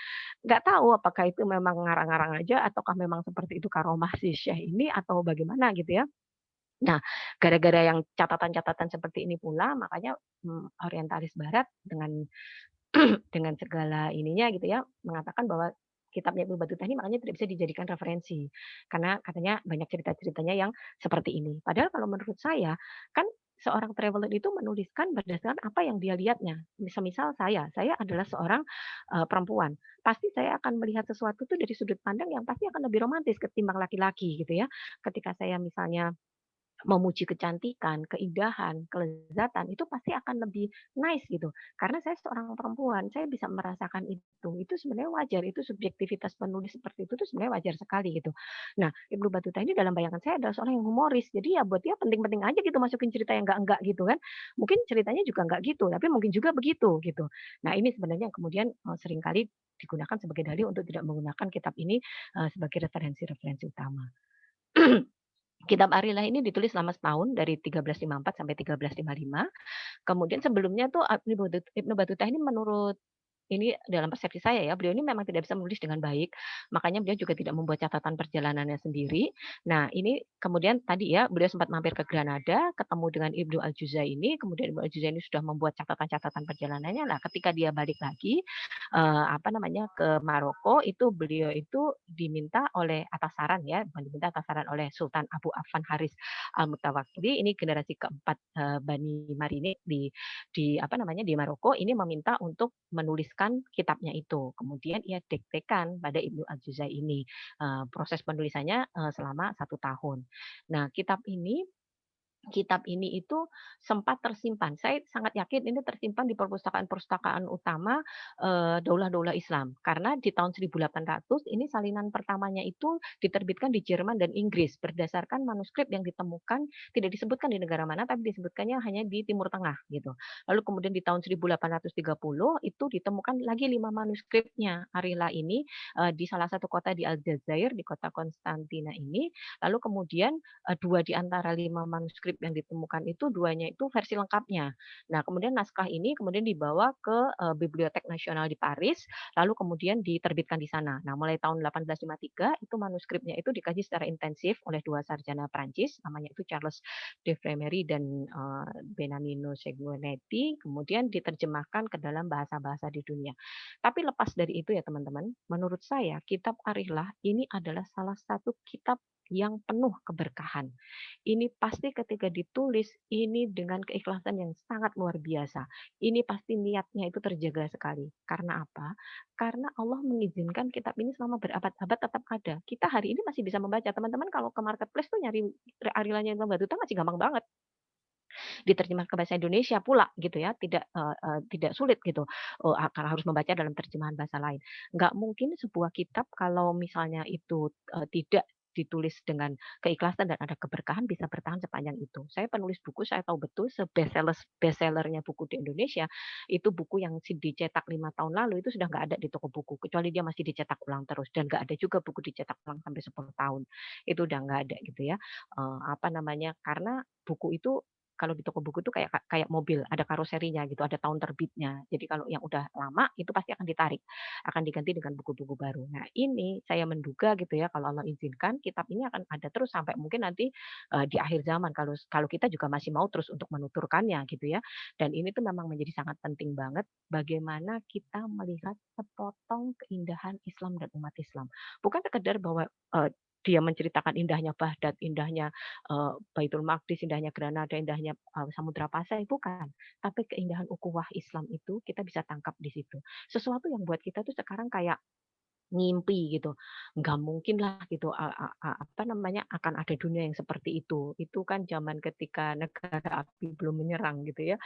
Nggak tahu apakah itu memang ngarang-ngarang aja, ataukah memang seperti itu karomah si Syekh ini, atau bagaimana gitu ya. Nah, gara-gara yang catatan-catatan seperti ini pula, makanya orientalis barat dengan dengan segala ininya gitu ya, mengatakan bahwa kitabnya Ibnu Battuta ini makanya tidak bisa dijadikan referensi. Karena katanya banyak cerita-ceritanya yang seperti ini. Padahal kalau menurut saya, kan seorang traveler itu menuliskan berdasarkan apa yang dia lihatnya. Misal saya adalah seorang perempuan. Pasti saya akan melihat sesuatu tuh dari sudut pandang yang pasti akan lebih romantis ketimbang laki-laki gitu ya. Ketika saya misalnya memuji kecantikan, keindahan, kelezatan, itu pasti akan lebih nice gitu. Karena saya seorang perempuan, saya bisa merasakan itu. Itu sebenarnya wajar, itu subjektivitas penulis seperti itu tuh sebenarnya wajar sekali gitu. Nah, Ibnu Battuta ini dalam bayangan saya adalah seorang yang humoris. Jadi ya buat dia penting-penting aja gitu masukin cerita yang enggak-enggak gitu kan. Mungkin ceritanya juga enggak gitu, tapi mungkin juga begitu gitu. Nah, ini sebenarnya yang kemudian seringkali digunakan sebagai dalih untuk tidak menggunakan kitab ini sebagai referensi-referensi utama. Kitab Arilah ini ditulis selama setahun dari 1354 sampai 1355. Kemudian sebelumnya tuh Ibnu Battuta ini menurut ini dalam persepsi saya ya, beliau ini memang tidak bisa menulis dengan baik, makanya beliau juga tidak membuat catatan perjalanannya sendiri. Nah, ini kemudian tadi ya, beliau sempat mampir ke Granada, ketemu dengan Ibnu Al-Juzaini, kemudian Ibnu Al-Juzaini sudah membuat catatan-catatan perjalanannya. Nah, ketika dia balik lagi ke Maroko, itu beliau itu diminta oleh atas saran ya, bukan diminta atas saran oleh Sultan Abu Affan Haris Al-Mutawakkili, ini generasi keempat Bani Marini di Maroko, ini meminta untuk menuliskan kitabnya itu. Kemudian ia diktekan pada Ibnu Al-Juzaini. Proses penulisannya selama 1 tahun. Nah, kitab ini itu sempat tersimpan. Saya sangat yakin ini tersimpan di perpustakaan-perpustakaan utama daulah-daulah Islam. Karena di tahun 1800 ini salinan pertamanya itu diterbitkan di Jerman dan Inggris berdasarkan manuskrip yang ditemukan tidak disebutkan di negara mana tapi disebutkannya hanya di Timur Tengah gitu. Lalu kemudian di tahun 1830 itu ditemukan lagi 5 manuskripnya Arila ini di salah satu kota di Aljazair, di kota Konstantina ini. Lalu kemudian 2 di antara 5 manuskrip yang ditemukan itu 2-nya itu versi lengkapnya. Nah, kemudian naskah ini kemudian dibawa ke Bibliotek Nasional di Paris, lalu kemudian diterbitkan di sana. Nah, mulai tahun 1853 itu manuskripnya itu dikaji secara intensif oleh 2 sarjana Prancis, namanya itu Charles de Fremery dan Beniamino Sanguinetti, kemudian diterjemahkan ke dalam bahasa-bahasa di dunia. Tapi lepas dari itu ya teman-teman, menurut saya kitab Arihlah ini adalah salah satu kitab yang penuh keberkahan. Ini pasti ketika ditulis ini dengan keikhlasan yang sangat luar biasa. Ini pasti niatnya itu terjaga sekali. Karena apa? Karena Allah mengizinkan kitab ini selama berabad-abad tetap ada. Kita hari ini masih bisa membaca. Teman-teman kalau ke marketplace tuh nyari Arilanya Ibnu Battuta masih gampang banget. Diterjemah ke bahasa Indonesia pula gitu ya, tidak sulit gitu. Karena harus membaca dalam terjemahan bahasa lain. Nggak mungkin sebuah kitab kalau misalnya itu tidak ditulis dengan keikhlasan dan ada keberkahan bisa bertahan sepanjang itu. Saya penulis buku, saya tahu betul bestsellernya buku di Indonesia itu buku yang dicetak 5 tahun lalu itu sudah nggak ada di toko buku kecuali dia masih dicetak ulang terus dan nggak ada juga buku dicetak ulang sampai 10 tahun itu udah nggak ada gitu ya. Karena buku itu kalau di toko buku itu kayak kayak mobil, ada karoserinya gitu, ada tahun terbitnya. Jadi kalau yang udah lama itu pasti akan ditarik, akan diganti dengan buku-buku baru. Nah, ini saya menduga gitu ya kalau Allah izinkan kitab ini akan ada terus sampai mungkin nanti di akhir zaman kalau kalau kita juga masih mau terus untuk menuturkannya gitu ya. Dan ini tuh memang menjadi sangat penting banget bagaimana kita melihat sepotong keindahan Islam dan umat Islam. Bukan sekedar bahwa dia menceritakan indahnya Baghdad, indahnya Baitul Maqdis, indahnya Granada, indahnya Samudra Pasai, bukan. Tapi keindahan ukhuwah Islam itu kita bisa tangkap di situ. Sesuatu yang buat kita tuh sekarang kayak ngimpi gitu. Nggak mungkin lah gitu, apa namanya, akan ada dunia yang seperti itu. Itu kan zaman ketika negara api belum menyerang gitu ya,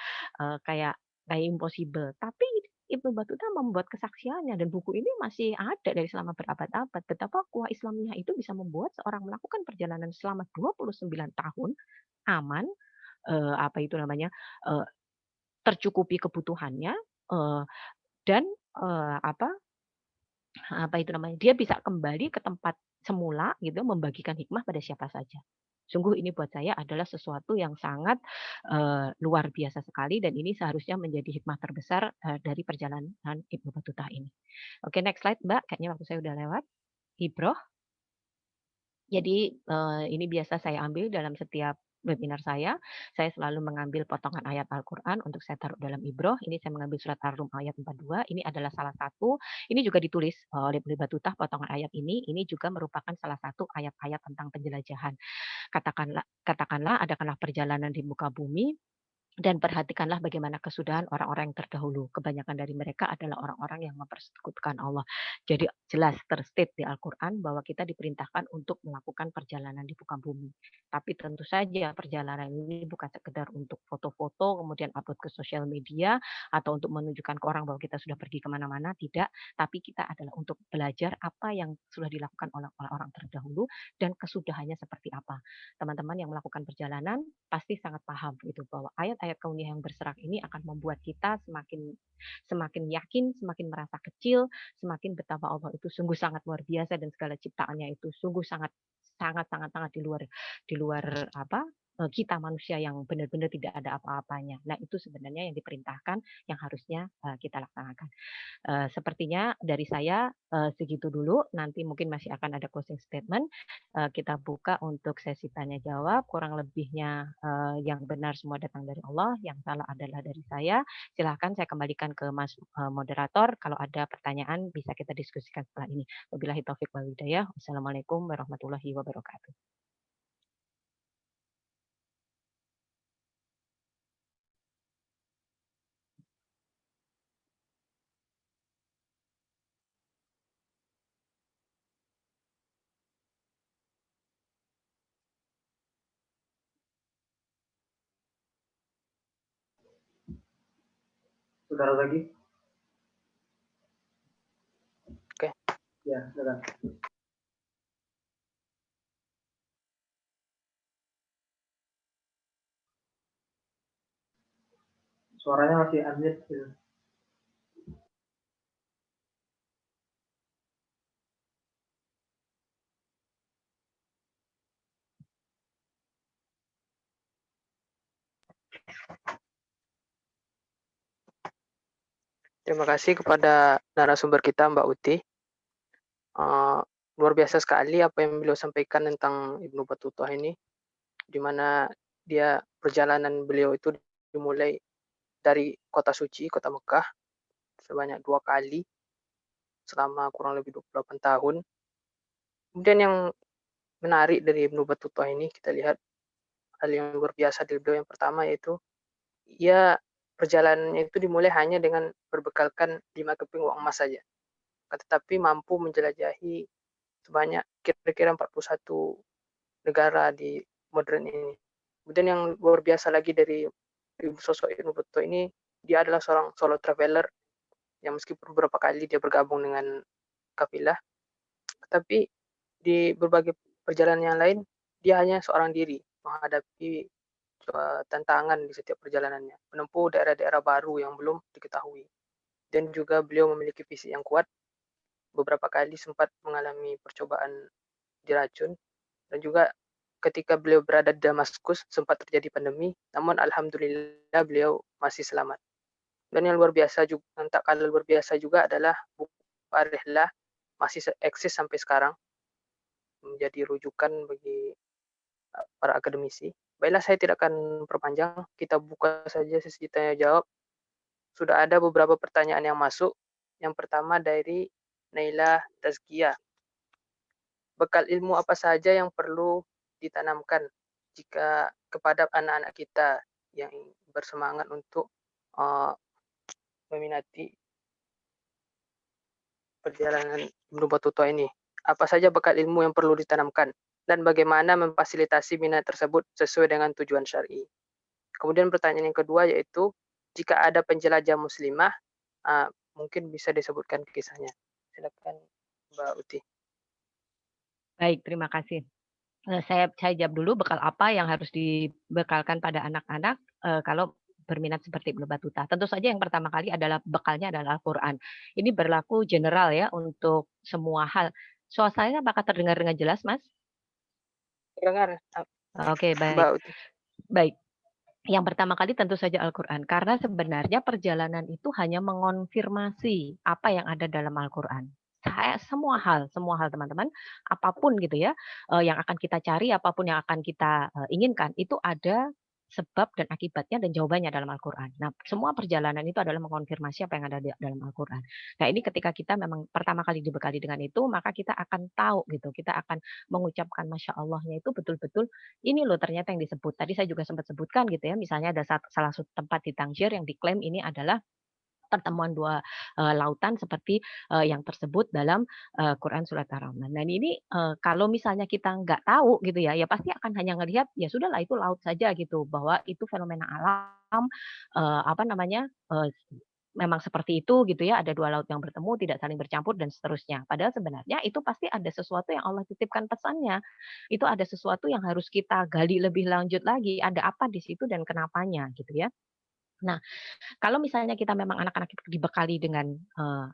kayak kayak impossible. Tapi Ibnu Battuta membuat kesaksiannya dan buku ini masih ada dari selama berabad-abad. Betapa kuah Islamiyah itu bisa membuat seorang melakukan perjalanan selama 29 tahun aman, apa itu namanya, eee, tercukupi kebutuhannya, eee, dan, apa apa itu namanya, dia bisa kembali ke tempat semula gitu, membagikan hikmah pada siapa saja. Sungguh ini buat saya adalah sesuatu yang sangat, luar biasa sekali dan ini seharusnya menjadi hikmah terbesar, dari perjalanan Ibnu Battuta ini. Oke, next slide, Mbak, kayaknya waktu saya udah lewat. Ibroh. Jadi, ini biasa saya ambil dalam setiap webinar saya. Saya selalu mengambil potongan ayat Al-Quran untuk saya taruh dalam Ibroh. Ini saya mengambil surat Ar-Rum ayat 42. Ini adalah salah satu, ini juga ditulis oleh Ibnu Battuta potongan ayat ini. Ini juga merupakan salah satu ayat-ayat tentang penjelajahan. Katakanlah katakanlah adakanlah perjalanan di muka bumi dan perhatikanlah bagaimana kesudahan orang-orang yang terdahulu. Kebanyakan dari mereka adalah orang-orang yang mempersekutukan Allah. Jadi jelas terstate di Al-Quran bahwa kita diperintahkan untuk melakukan perjalanan di muka bumi. Tapi tentu saja perjalanan ini bukan sekedar untuk foto-foto, kemudian upload ke sosial media, atau untuk menunjukkan ke orang bahwa kita sudah pergi kemana-mana. Tidak, tapi kita adalah untuk belajar apa yang sudah dilakukan oleh orang terdahulu dan kesudahannya seperti apa. Teman-teman yang melakukan perjalanan pasti sangat paham gitu bahwa ayat-ayat kauniyah yang berserak ini akan membuat kita semakin semakin yakin, semakin merasa kecil, semakin betapa Allah itu sungguh sangat luar biasa dan segala ciptaannya itu sungguh sangat sangat sangat sangat di luar apa kita manusia yang benar-benar tidak ada apa-apanya. Nah, itu sebenarnya yang diperintahkan yang harusnya kita laksanakan. Sepertinya dari saya, segitu dulu, nanti mungkin masih akan ada closing statement, kita buka untuk sesi tanya jawab, kurang lebihnya, yang benar semua datang dari Allah, yang salah adalah dari saya. Silahkan saya kembalikan ke Mas, moderator, kalau ada pertanyaan bisa kita diskusikan setelah ini. Wabillahi taufik wal hidayah. Wassalamualaikum warahmatullahi wabarakatuh. Saudara lagi? Oke. Ya, silakan. Suaranya masih unmute gitu. Terima kasih kepada narasumber kita Mbak Uti. Luar biasa sekali apa yang beliau sampaikan tentang Ibnu Battuta ini, di mana dia perjalanan beliau itu dimulai dari kota suci, kota Mekah, sebanyak 2 kali selama kurang lebih 28 tahun. Kemudian yang menarik dari Ibnu Battuta ini kita lihat hal yang luar biasa dari beliau yang pertama yaitu ia perjalanannya itu dimulai hanya dengan berbekalkan 5 keping uang emas saja. Tetapi mampu menjelajahi sebanyak kira-kira 41 negara di modern ini. Kemudian yang luar biasa lagi dari sosok Ibnu Battuta ini, dia adalah seorang solo traveler yang meskipun beberapa kali dia bergabung dengan kafilah, tetapi di berbagai perjalanan yang lain dia hanya seorang diri menghadapi tantangan di setiap perjalanannya, menempuh daerah-daerah baru yang belum diketahui. Dan juga beliau memiliki visi yang kuat, beberapa kali sempat mengalami percobaan diracun, dan juga ketika beliau berada di Damaskus sempat terjadi pandemi, namun alhamdulillah beliau masih selamat. Dan yang luar biasa juga, yang tak kalah luar biasa juga adalah buku Ar-Rihlah masih eksis sampai sekarang, menjadi rujukan bagi para akademisi. Baiklah, saya tidak akan perpanjang, kita buka saja sesi tanya jawab. Sudah ada beberapa pertanyaan yang masuk. Yang pertama dari Naila Tazkiyah. Bekal ilmu apa saja yang perlu ditanamkan jika kepada anak-anak kita yang bersemangat untuk meminati perjalanan Ibnu Battuta ini? Apa saja bekal ilmu yang perlu ditanamkan? Dan bagaimana memfasilitasi minat tersebut sesuai dengan tujuan syar'i? Kemudian pertanyaan yang kedua yaitu, jika ada penjelajah muslimah, mungkin bisa disebutkan kisahnya. Silakan Mbak Uti. Baik, terima kasih. Saya jawab dulu bekal apa yang harus dibekalkan pada anak-anak, kalau berminat seperti Ibnu Battuta. Tentu saja yang pertama kali adalah bekalnya adalah Al-Qur'an. Ini berlaku general ya untuk semua hal. Suara saya apakah terdengar dengan jelas, Mas? Dengar, Oke, baik. Mbak Uti. Baik. Yang pertama kali tentu saja Al-Qur'an, karena sebenarnya perjalanan itu hanya mengonfirmasi apa yang ada dalam Al-Qur'an. Semua hal teman-teman, apapun gitu ya, yang akan kita cari, apapun yang akan kita, inginkan, itu ada sebab dan akibatnya dan jawabannya dalam Al-Qur'an. Nah, semua perjalanan itu adalah mengonfirmasi apa yang ada di dalam Al-Qur'an. Nah, ini ketika kita memang pertama kali dibekali dengan itu, maka kita akan tahu gitu, kita akan mengucapkan Masya Allahnya itu betul-betul ini loh ternyata yang disebut. Tadi saya juga sempat sebutkan gitu ya, misalnya ada salah satu tempat di Tangier yang diklaim ini adalah pertemuan dua lautan seperti yang tersebut dalam Quran surat Ar-Rahman. Nah ini kalau misalnya kita nggak tahu gitu ya, ya pasti akan hanya ngelihat ya sudahlah itu laut saja gitu, bahwa itu fenomena alam apa namanya memang seperti itu gitu ya, ada dua laut yang bertemu, tidak saling bercampur dan seterusnya. Padahal sebenarnya itu pasti ada sesuatu yang Allah titipkan pesannya. Itu ada sesuatu yang harus kita gali lebih lanjut lagi, ada apa di situ dan kenapanya gitu ya. Nah, kalau misalnya kita memang anak-anak kita dibekali dengan,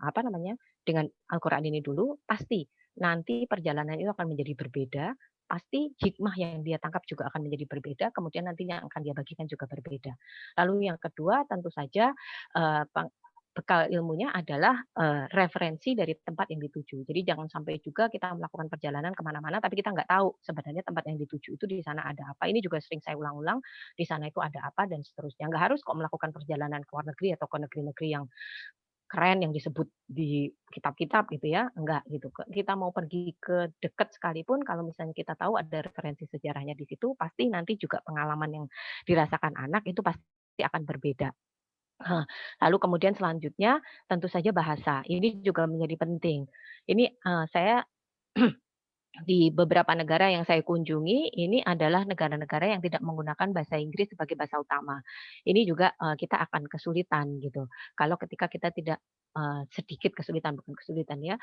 apa namanya, dengan Al-Qur'an ini dulu, pasti nanti perjalanan itu akan menjadi berbeda, pasti hikmah yang dia tangkap juga akan menjadi berbeda, kemudian nantinya yang akan dia bagikan juga berbeda. Lalu yang kedua tentu saja, eee, peng bekal ilmunya adalah, referensi dari tempat yang dituju. Jadi jangan sampai juga kita melakukan perjalanan kemana mana tapi kita nggak tahu sebenarnya tempat yang dituju itu di sana ada apa. Ini juga sering saya ulang-ulang, di sana itu ada apa dan seterusnya. Nggak harus kok melakukan perjalanan ke luar negeri atau ke negeri-negeri yang keren yang disebut di kitab-kitab gitu ya, enggak gitu. Kita mau pergi ke dekat sekalipun kalau misalnya kita tahu ada referensi sejarahnya di situ, pasti nanti juga pengalaman yang dirasakan anak itu pasti akan berbeda. Hah, lalu kemudian selanjutnya tentu saja bahasa, ini juga menjadi penting. Ini, saya di beberapa negara yang saya kunjungi, ini adalah negara-negara yang tidak menggunakan bahasa Inggris sebagai bahasa utama. Ini juga, kita akan kesulitan gitu. Kalau ketika kita tidak sedikit kesulitan, bukan kesulitan ya,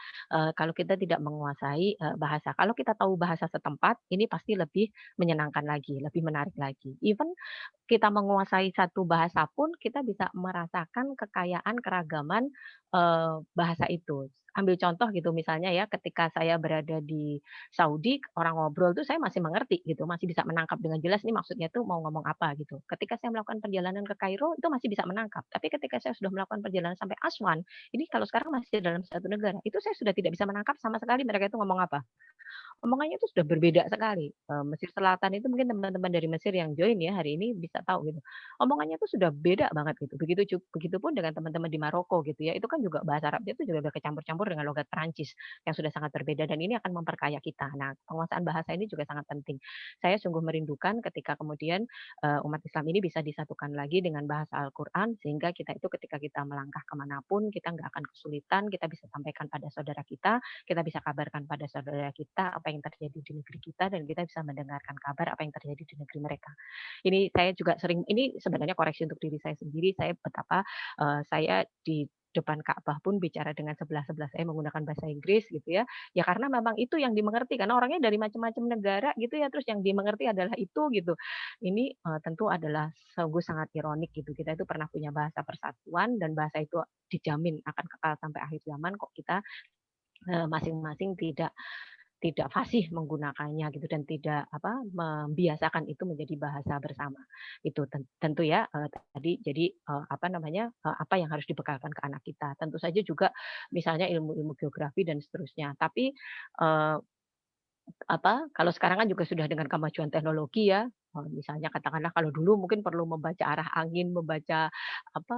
kalau kita tidak menguasai, bahasa. Kalau kita tahu bahasa setempat, ini pasti lebih menyenangkan lagi, lebih menarik lagi. Even kita menguasai satu bahasa pun, kita bisa merasakan kekayaan, keragaman, bahasa itu. Ambil contoh gitu misalnya ya, ketika saya berada di Saudi, orang ngobrol tuh saya masih mengerti gitu, masih bisa menangkap dengan jelas ini maksudnya tuh mau ngomong apa gitu. Ketika saya melakukan perjalanan ke Kairo, itu masih bisa menangkap. Tapi ketika saya sudah melakukan perjalanan sampai Aswan, ini kalau sekarang masih dalam satu negara, itu saya sudah tidak bisa menangkap sama sekali mereka itu ngomong apa. Omongannya itu sudah berbeda sekali. Mesir Selatan itu mungkin teman-teman dari Mesir yang join ya hari ini bisa tahu gitu. Omongannya itu sudah beda banget gitu. Begitupun dengan teman-teman di Maroko gitu ya. Itu kan juga bahasa Arabnya itu juga udah kecampur-campur dengan logat Perancis yang sudah sangat berbeda dan ini akan memperkaya kita. Nah, penguasaan bahasa ini juga sangat penting. Saya sungguh merindukan ketika kemudian umat Islam ini bisa disatukan lagi dengan bahasa Al-Quran sehingga kita itu ketika kita melangkah kemanapun kita nggak akan kesulitan, kita bisa sampaikan pada saudara kita bisa kabarkan pada saudara kita apa yang terjadi di negeri kita dan kita bisa mendengarkan kabar apa yang terjadi di negeri mereka. Ini saya juga sering ini sebenarnya koreksi untuk diri saya sendiri, saya betapa, saya di depan Ka'bah pun bicara dengan sebelah-sebelah saya menggunakan bahasa Inggris gitu ya. Ya karena memang itu yang dimengerti karena orangnya dari macam-macam negara gitu ya, terus yang dimengerti adalah itu gitu. Ini, tentu adalah sungguh sangat ironik gitu, kita itu pernah punya bahasa persatuan dan bahasa itu dijamin akan kekal sampai akhir zaman kok kita masing-masing tidak fasih menggunakannya gitu dan tidak apa, membiasakan itu menjadi bahasa bersama. Itu tentu ya, tadi jadi, apa namanya, apa yang harus dibekalkan ke anak kita. Tentu saja juga misalnya ilmu-ilmu geografi dan seterusnya. Tapi, eee, apa, kalau sekarang kan juga sudah dengan kemajuan teknologi ya, misalnya katakanlah kalau dulu mungkin perlu membaca arah angin, membaca apa,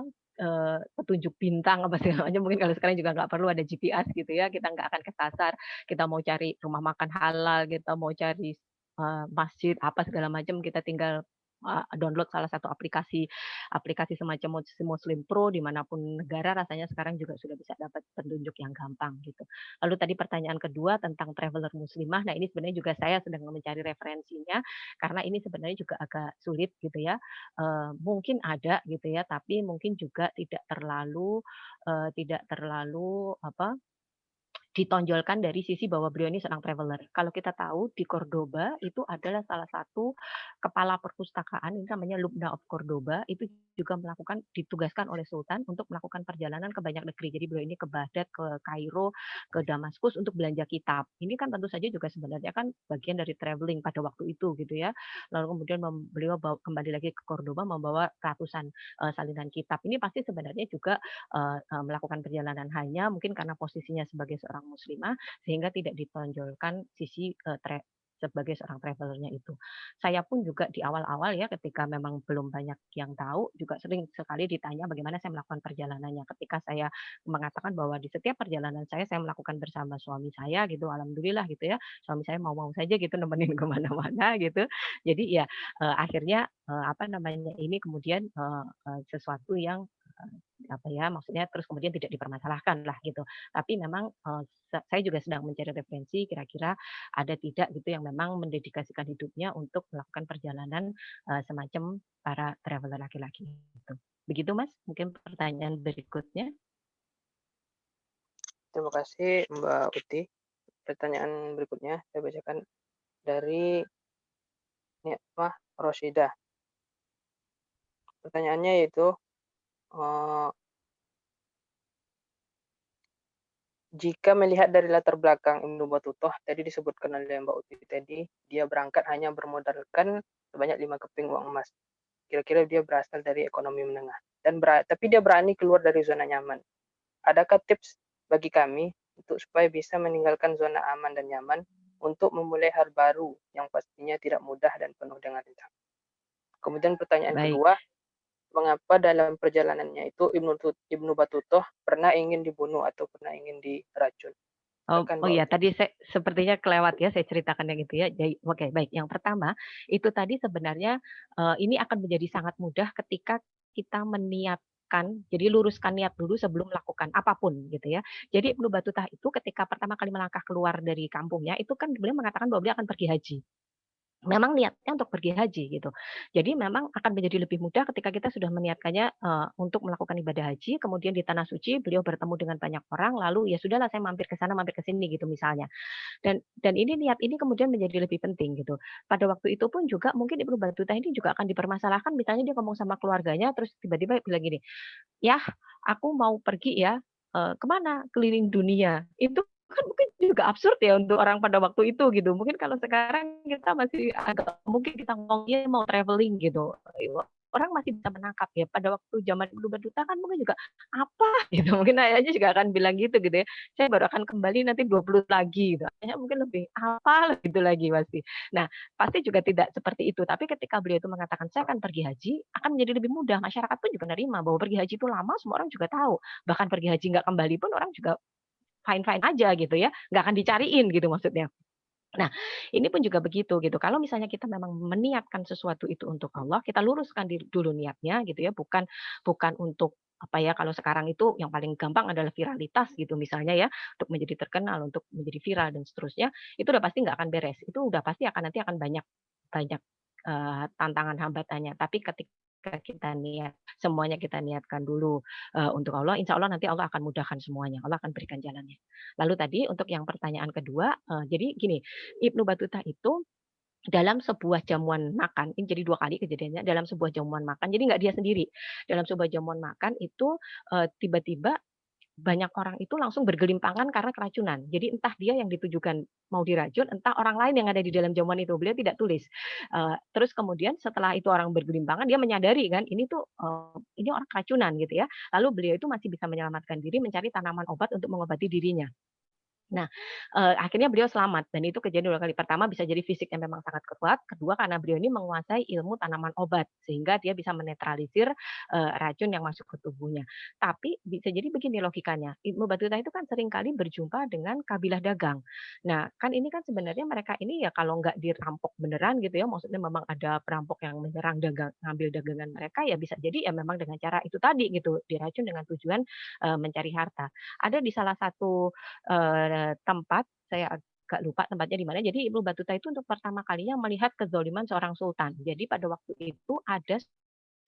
petunjuk bintang apa segala macam, mungkin kalau sekarang juga nggak perlu ada GPS gitu ya, kita nggak akan kesasar, kita mau cari rumah makan halal, kita mau cari, masjid apa segala macam, kita tinggal download salah satu aplikasi semacam Muslim Pro dimanapun negara rasanya sekarang juga sudah bisa dapat petunjuk yang gampang gitu. Lalu tadi pertanyaan kedua tentang traveler muslimah, nah ini sebenarnya juga saya sedang mencari referensinya karena ini sebenarnya juga agak sulit gitu ya. Mungkin ada gitu ya, tapi mungkin juga tidak terlalu apa ditonjolkan dari sisi bahwa beliau ini seorang traveler. Kalau kita tahu di Cordoba itu adalah salah satu kepala perpustakaan, ini namanya Lubna of Cordoba, itu juga ditugaskan oleh Sultan untuk melakukan perjalanan ke banyak negeri. Jadi beliau ini ke Baghdad, ke Kairo, ke Damaskus untuk belanja kitab. Ini kan tentu saja juga sebenarnya kan bagian dari traveling pada waktu itu gitu ya. Lalu kemudian beliau kembali lagi ke Cordoba membawa ratusan salinan kitab. Ini pasti sebenarnya juga melakukan perjalanan hanya mungkin karena posisinya sebagai seorang muslimah sehingga tidak ditonjolkan sisi sebagai seorang travelernya itu. Saya pun juga di awal-awal ya ketika memang belum banyak yang tahu juga sering sekali ditanya bagaimana saya melakukan perjalanannya. Ketika saya mengatakan bahwa di setiap perjalanan saya melakukan bersama suami saya gitu, alhamdulillah gitu ya. Suami saya mau-mau saja gitu nemenin kemana-mana gitu. Jadi ya akhirnya apa namanya ini kemudian sesuatu yang apa ya maksudnya terus kemudian tidak dipermasalahkan lah gitu. Tapi memang saya juga sedang mencari referensi kira-kira ada tidak gitu yang memang mendedikasikan hidupnya untuk melakukan perjalanan semacam para traveler laki-laki gitu. Begitu Mas, mungkin pertanyaan berikutnya. Terima kasih Mbak Uti. Pertanyaan berikutnya saya bacakan dari Nikmah Roshidah. Pertanyaannya yaitu jika melihat dari latar belakang Ibnu Battutoh, tadi disebutkan oleh Mbak Uti tadi, dia berangkat hanya bermodalkan sebanyak 5 keping uang emas. Kira-kira dia berasal dari ekonomi menengah. Tapi dia berani keluar dari zona nyaman. Adakah tips bagi kami supaya bisa meninggalkan zona aman dan nyaman untuk memulai hal baru yang pastinya tidak mudah dan penuh dengan rintangan? Kemudian pertanyaan Baik. kedua, mengapa dalam perjalanannya itu Ibnu Battutoh pernah ingin dibunuh atau pernah ingin diracun? Oh, Silakan oh Mbak iya, Uti. tadi saya sepertinya kelewat ya, saya ceritakan yang itu ya. Jadi, oke, baik. Yang pertama, itu tadi sebenarnya ini akan menjadi sangat mudah ketika kita meniatkan, jadi luruskan niat dulu sebelum melakukan apapun gitu ya. Jadi Ibnu Battuta itu ketika pertama kali melangkah keluar dari kampungnya, itu kan beliau mengatakan bahwa beliau akan pergi haji. Memang niatnya untuk pergi haji gitu. Jadi memang akan menjadi lebih mudah ketika kita sudah meniatkannya, untuk melakukan ibadah haji, kemudian di tanah suci beliau bertemu dengan banyak orang, lalu ya sudahlah saya mampir ke sana, mampir ke sini gitu misalnya. Dan ini niat ini kemudian menjadi lebih penting gitu. Pada waktu itu pun juga mungkin Ibnu Battuta ini juga akan dipermasalahkan misalnya dia ngomong sama keluarganya terus tiba-tiba bilang gini, "Yah, aku mau pergi ya, ke Keliling dunia." Itu kan mungkin juga absurd ya untuk orang pada waktu itu gitu. Mungkin kalau sekarang kita masih agak mungkin kita ngomongnya mau traveling gitu, orang masih bisa menangkap ya. Pada waktu zaman Ibnu Battuta kan mungkin juga, "Apa?" Gitu, mungkin ayahnya juga akan bilang gitu gitu ya, "Saya baru akan kembali nanti 20 lagi," gitu. Ayahnya mungkin lebih, "Apa?" Gitu lagi pasti. Nah, pasti juga tidak seperti itu, tapi ketika beliau itu mengatakan, "Saya akan pergi haji," akan menjadi lebih mudah. Masyarakat pun juga menerima bahwa pergi haji itu lama, semua orang juga tahu. Bahkan pergi haji nggak kembali pun orang juga fine-fine aja gitu ya, nggak akan dicariin gitu maksudnya. Nah, ini pun juga begitu gitu. Kalau misalnya kita memang meniatkan sesuatu itu untuk Allah, kita luruskan dulu niatnya gitu ya, bukan bukan untuk apa ya, kalau sekarang itu yang paling gampang adalah viralitas gitu misalnya ya, untuk menjadi terkenal, untuk menjadi viral dan seterusnya, itu udah pasti nggak akan beres. Itu udah pasti nanti akan banyak banyak, tantangan hambatannya. Tapi ketika kita semuanya kita niatkan dulu, untuk Allah, insya Allah nanti Allah akan mudahkan semuanya, Allah akan berikan jalannya. Lalu tadi untuk yang pertanyaan kedua, jadi gini, Ibnu Battuta itu dalam sebuah jamuan makan, ini jadi 2 kali kejadiannya, dalam sebuah jamuan makan, jadi nggak dia sendiri. Dalam sebuah jamuan makan itu, tiba-tiba banyak orang itu langsung bergelimpangan karena keracunan. Jadi entah dia yang ditujukan mau diracun, entah orang lain yang ada di dalam jamuan itu, beliau tidak tulis. Terus kemudian setelah itu orang bergelimpangan, dia menyadari kan ini tuh, ini orang keracunan gitu ya. Lalu beliau itu masih bisa menyelamatkan diri mencari tanaman obat untuk mengobati dirinya. Nah, akhirnya beliau selamat dan itu kejadian 2 kali. Pertama bisa jadi fisiknya memang sangat kuat, kedua karena beliau ini menguasai ilmu tanaman obat, sehingga dia bisa menetralisir, racun yang masuk ke tubuhnya. Tapi bisa jadi begini logikanya, Ibnu Battuta itu kan seringkali berjumpa dengan kabilah dagang. Nah, kan ini kan sebenarnya mereka ini ya kalau nggak dirampok beneran gitu ya, maksudnya memang ada perampok yang menyerang dagang ngambil dagangan mereka, ya bisa jadi ya memang dengan cara itu tadi gitu, diracun dengan tujuan, mencari harta. Ada di salah satu tempat, saya agak lupa tempatnya di mana. Jadi Ibnu Battuta itu untuk pertama kalinya melihat kezoliman seorang sultan. Jadi pada waktu itu ada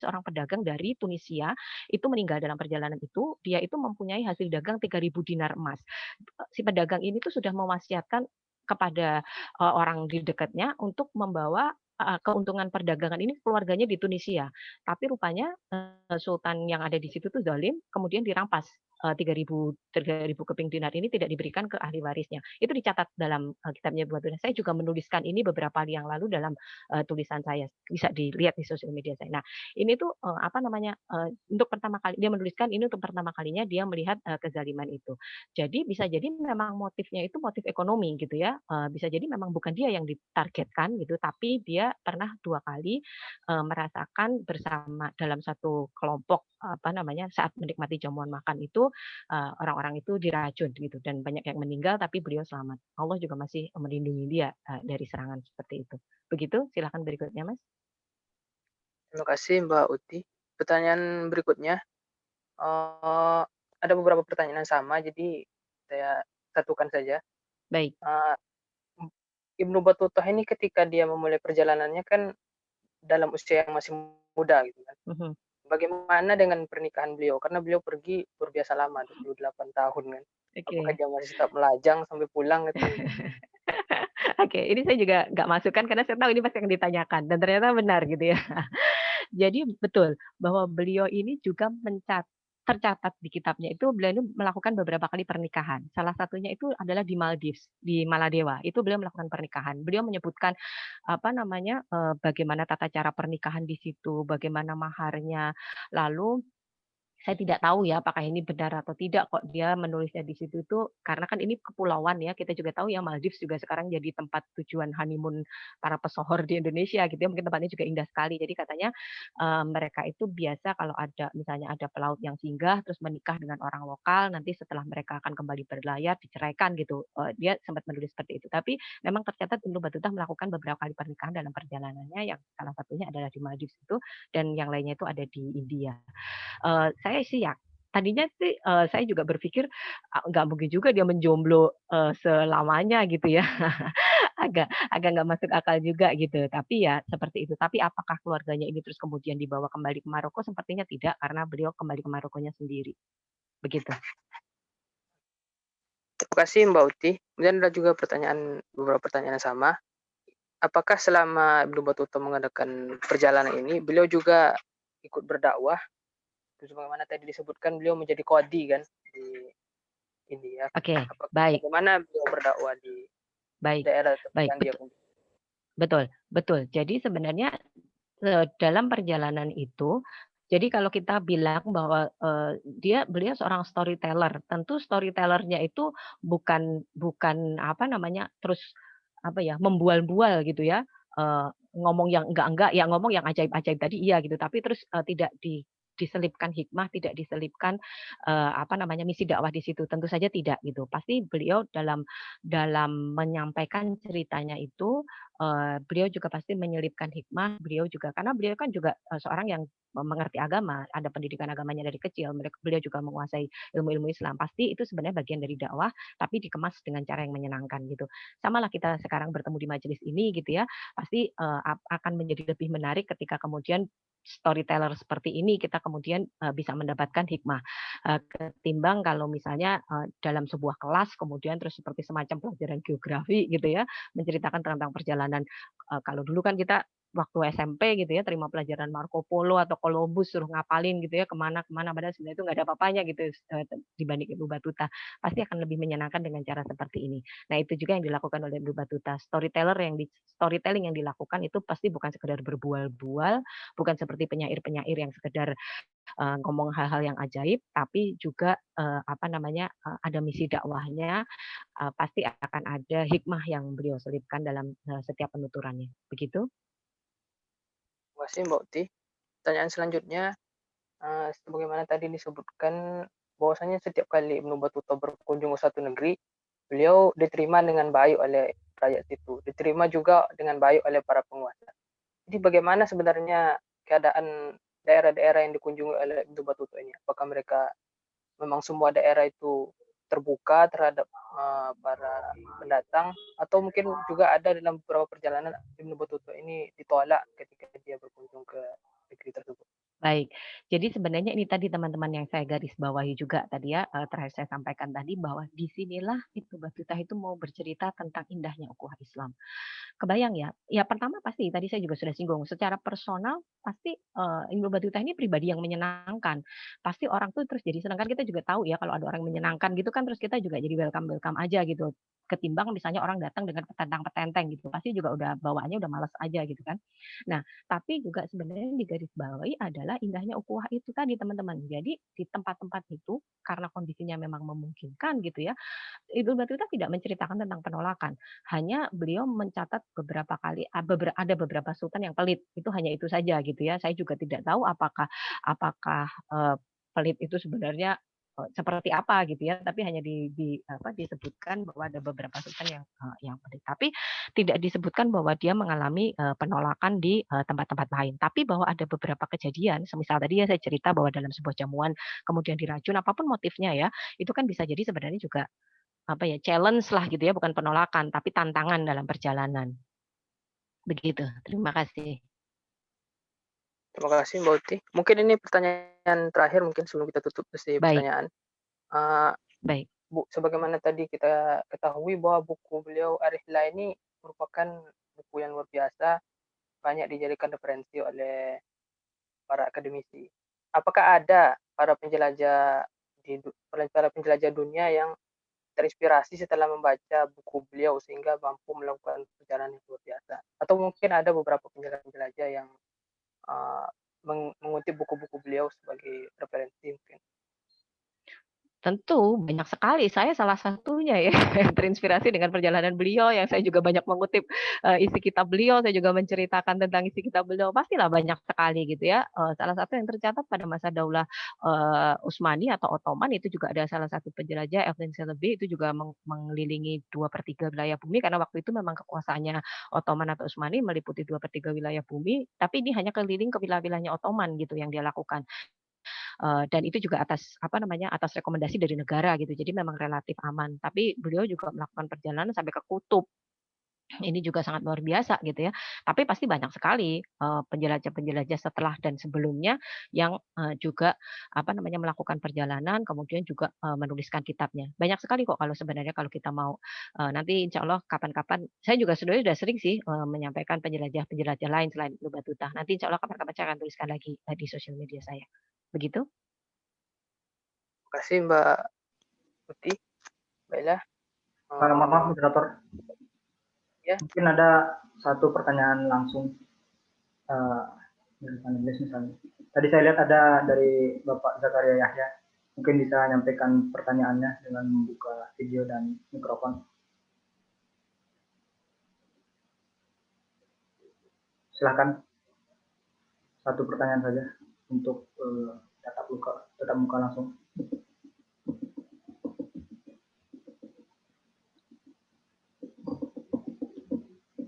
seorang pedagang dari Tunisia itu meninggal dalam perjalanan itu, dia itu mempunyai hasil dagang 3.000 dinar emas. Si pedagang ini tuh sudah mewasiatkan kepada, orang di dekatnya untuk membawa, keuntungan perdagangan ini ke keluarganya di Tunisia. Tapi rupanya, sultan yang ada di situ tuh zalim, kemudian dirampas, 3.000 keping dinar ini tidak diberikan ke ahli warisnya. Itu dicatat dalam, kitabnya Ibnu Battuta. Saya juga menuliskan ini beberapa hari yang lalu dalam, tulisan saya, bisa dilihat di sosial media saya. Nah, ini tuh, apa namanya, untuk pertama kali dia menuliskan ini untuk pertama kalinya dia melihat, kezaliman itu. Jadi bisa jadi memang motifnya itu motif ekonomi gitu ya, bisa jadi memang bukan dia yang ditargetkan gitu, tapi dia pernah 2 kali, merasakan bersama dalam satu kelompok, apa namanya, saat menikmati jamuan makan itu, orang-orang itu diracun gitu dan banyak yang meninggal tapi beliau selamat. Allah juga masih melindungi dia, dari serangan seperti itu. Begitu, silakan berikutnya Mas. Terima kasih Mbak Uti. Pertanyaan berikutnya, ada beberapa pertanyaan yang sama, jadi saya satukan saja. Baik, Eee, Ibnu Battuta ini ketika dia memulai perjalanannya kan dalam usia yang masih muda gitu kan. mhm, Bagaimana dengan pernikahan beliau? Karena beliau pergi luar biasa lama, 28 tahun kan. Apakah oke. dia masih tetap melajang sampai pulang itu? Oke, ini saya juga nggak masukkan karena saya tahu ini pasti yang ditanyakan dan ternyata benar gitu ya. Jadi betul bahwa beliau ini juga tercatat di kitabnya itu beliau ini melakukan beberapa kali pernikahan. Salah satunya itu adalah di Maldives, di Maladewa. Itu beliau melakukan pernikahan. Beliau menyebutkan apa namanya, bagaimana tata cara pernikahan di situ, bagaimana maharnya. Lalu saya tidak tahu ya apakah ini benar atau tidak kok dia menulisnya di situ itu karena kan ini kepulauan ya, kita juga tahu ya Maldives juga sekarang jadi tempat tujuan honeymoon para pesohor di Indonesia gitu ya, mungkin tempatnya juga indah sekali. Jadi katanya, mereka itu biasa kalau ada misalnya ada pelaut yang singgah terus menikah dengan orang lokal, nanti setelah mereka akan kembali berlayar diceraikan gitu, dia sempat menulis seperti itu. Tapi memang tercatat Ibnu Battuta melakukan beberapa kali pernikahan dalam perjalanannya yang salah satunya adalah di Maldives itu dan yang lainnya itu ada di India. Saya sih ya tadinya sih, saya juga berpikir, nggak mungkin juga dia menjomblo, selamanya gitu ya. Agak agak nggak masuk akal juga gitu. Tapi ya seperti itu. Tapi apakah keluarganya ini terus kemudian dibawa kembali ke Maroko? Sepertinya tidak, karena beliau kembali ke Marokonya sendiri. Begitu. Terima kasih Mbak Uti. Kemudian ada juga beberapa pertanyaan yang sama. Apakah selama Ibnu Battuta mengadakan perjalanan ini, beliau juga ikut berdakwah? Terus bagaimana tadi disebutkan beliau menjadi qadhi kan di India. Oke, baik Bagaimana beliau berdakwah di baik daerah baik. yang dia kunjungi? Betul betul. Jadi sebenarnya, dalam perjalanan itu, jadi kalau kita bilang bahwa, beliau seorang storyteller, tentu storyteller-nya itu bukan apa namanya, terus apa ya, membual-bual gitu ya, ngomong yang enggak-enggak, ya ngomong yang ajaib-ajaib tadi iya gitu, tapi terus, tidak diselipkan hikmah, tidak diselipkan, apa namanya, misi dakwah di situ, tentu saja tidak gitu. Pasti beliau dalam menyampaikan ceritanya itu, beliau juga pasti menyelipkan hikmah, beliau juga karena beliau kan juga, seorang yang mengerti agama, ada pendidikan agamanya dari kecil, beliau juga menguasai ilmu-ilmu Islam. Pasti itu sebenarnya bagian dari dakwah, tapi dikemas dengan cara yang menyenangkan gitu. Samalah kita sekarang bertemu di majelis ini gitu ya, pasti, akan menjadi lebih menarik ketika kemudian storyteller seperti ini kita kemudian, bisa mendapatkan hikmah, ketimbang kalau misalnya, dalam sebuah kelas kemudian terus seperti semacam pelajaran geografi gitu ya, menceritakan tentang perjalanan, kalau dulu kan kita waktu SMP gitu ya, terima pelajaran Marco Polo atau Columbus suruh ngapalin gitu ya, kemana-kemana padahal sebenarnya itu nggak ada apa-apanya gitu dibanding Ibnu Batuta. Pasti akan lebih menyenangkan dengan cara seperti ini. Nah itu juga yang dilakukan oleh Ibnu Batuta. Storytelling yang dilakukan itu pasti bukan sekedar berbual-bual, bukan seperti penyair-penyair yang sekedar ngomong hal-hal yang ajaib, tapi juga ada misi dakwahnya, pasti akan ada hikmah yang beliau selipkan dalam setiap penuturannya. Begitu? Terima kasih Mbak Uti. Pertanyaan selanjutnya, sebagaimana tadi disebutkan bahwasanya setiap kali Ibnu Battuta berkunjung ke suatu negeri, beliau diterima dengan baik oleh rakyat itu, diterima juga dengan baik oleh para penguasa. Jadi bagaimana sebenarnya keadaan daerah-daerah yang dikunjungi oleh Ibnu Battuta ini? Apakah mereka memang semua daerah itu terbuka terhadap para pendatang, atau mungkin juga ada dalam beberapa perjalanan Ibnu Battuta ini ditolak ketika dia berkunjung ke negeri tersebut? Baik, jadi sebenarnya ini tadi teman-teman yang saya garis bawahi juga tadi ya, terakhir saya sampaikan tadi bahwa disinilah Ibnu Batuta itu mau bercerita tentang indahnya ukhuwah Islam. Kebayang ya? Ya pertama pasti tadi saya juga sudah singgung, secara personal pasti, Ibnu Batuta ini pribadi yang menyenangkan. Pasti orang tuh terus jadi senang, kan kita juga tahu ya kalau ada orang menyenangkan gitu kan terus kita juga jadi welcome-welcome aja gitu. Ketimbang misalnya orang datang dengan petentang-petenteng gitu, pasti juga udah bawaannya udah males aja gitu kan. Nah, tapi juga sebenarnya yang digarisbawahi adalah indahnya ukhuwah itu tadi teman-teman. Jadi di tempat-tempat itu karena kondisinya memang memungkinkan gitu ya, Ibnu Battuta tidak menceritakan tentang penolakan, hanya beliau mencatat beberapa kali ada beberapa sultan yang pelit, itu hanya itu saja gitu ya. Saya juga tidak tahu apakah pelit itu sebenarnya, seperti apa gitu ya, tapi hanya disebutkan bahwa ada beberapa sultan yang pelit. Tapi tidak disebutkan bahwa dia mengalami, penolakan di, tempat-tempat lain. Tapi bahwa ada beberapa kejadian, semisal tadi ya saya cerita bahwa dalam sebuah jamuan kemudian diracun, apapun motifnya ya, itu kan bisa jadi sebenarnya juga challenge lah gitu ya, bukan penolakan, tapi tantangan dalam perjalanan. Begitu, terima kasih. Terima kasih Mbak Uti. Mungkin ini pertanyaan terakhir mungkin sebelum kita tutup sesi Baik, pertanyaan. Uh, baik. Bu, sebagaimana tadi kita ketahui bahwa buku beliau Ar-Rihlah ini merupakan buku yang luar biasa, banyak dijadikan referensi oleh para akademisi. Apakah ada para penjelajah dunia yang terinspirasi setelah membaca buku beliau sehingga mampu melakukan perjalanan yang luar biasa? Atau mungkin ada beberapa penjelajah yang uh, mengutip buku-buku beliau sebagai referensi mungkin? Tentu, banyak sekali. Saya salah satunya ya, yang terinspirasi dengan perjalanan beliau, yang saya juga banyak mengutip, isi kitab beliau, saya juga menceritakan tentang isi kitab beliau, pastilah banyak sekali gitu ya. Salah satu yang tercatat pada masa Daulah, Utsmani atau Ottoman itu juga ada salah satu penjelajah, Evelyn Celebi, itu juga mengelilingi 2/3 wilayah bumi, karena waktu itu memang kekuasaannya Ottoman atau Utsmani meliputi 2/3 wilayah bumi, tapi ini hanya keliling ke wilayah-wilayahnya Ottoman gitu yang dia lakukan. Dan itu juga atas rekomendasi dari negara gitu, jadi memang relatif aman. Tapi beliau juga melakukan perjalanan sampai ke kutub. Ini juga sangat luar biasa gitu ya. Tapi pasti banyak sekali, penjelajah-penjelajah setelah dan sebelumnya yang, juga melakukan perjalanan kemudian juga, menuliskan kitabnya. Banyak sekali kok kalau sebenarnya kalau kita mau, nanti insya Allah kapan-kapan saya juga sebenarnya sudah sering sih, menyampaikan penjelajah-penjelajah lain selain Ibnu Batuta. Nanti insya Allah kapan-kapan saya akan tuliskan lagi, di sosial media saya. Begitu? Terima kasih Mbak Uti. Baiklah. Mohon maaf, moderator. Ya. Mungkin ada satu pertanyaan langsung dari panelis misalnya. Tadi saya lihat ada dari Bapak Zakaria Yahya. Mungkin bisa menyampaikan pertanyaannya dengan membuka video dan mikrofon. Silakan. Satu pertanyaan saja untuk tatap muka langsung.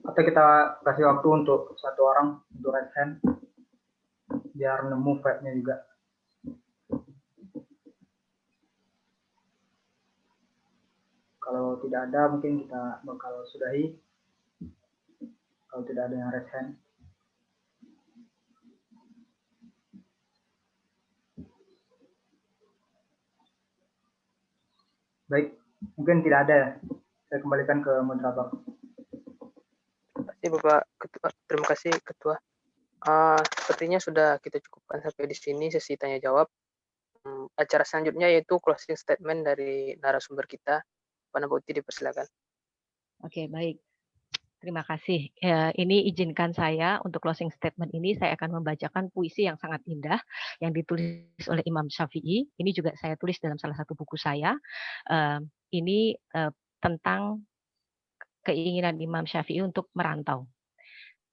Atau kita kasih waktu untuk satu orang untuk raise hand biar nemu vibe-nya juga. Kalau tidak ada mungkin kita bakal sudahi. Kalau tidak ada yang raise hand. Baik, mungkin tidak ada ya. Saya kembalikan ke moderator. Terima kasih kasih Bapak Ketua. Terima kasih Ketua. Sepertinya sudah kita cukupkan sampai di sini sesi tanya jawab. Acara selanjutnya yaitu closing statement dari narasumber kita. Pak Nabuti dipersilakan. Oke, baik. Terima kasih. Ini izinkan saya untuk closing statement ini saya akan membacakan puisi yang sangat indah yang ditulis oleh Imam Syafi'i. Ini juga saya tulis dalam salah satu buku saya. Ini tentang keinginan Imam Syafi'i untuk merantau.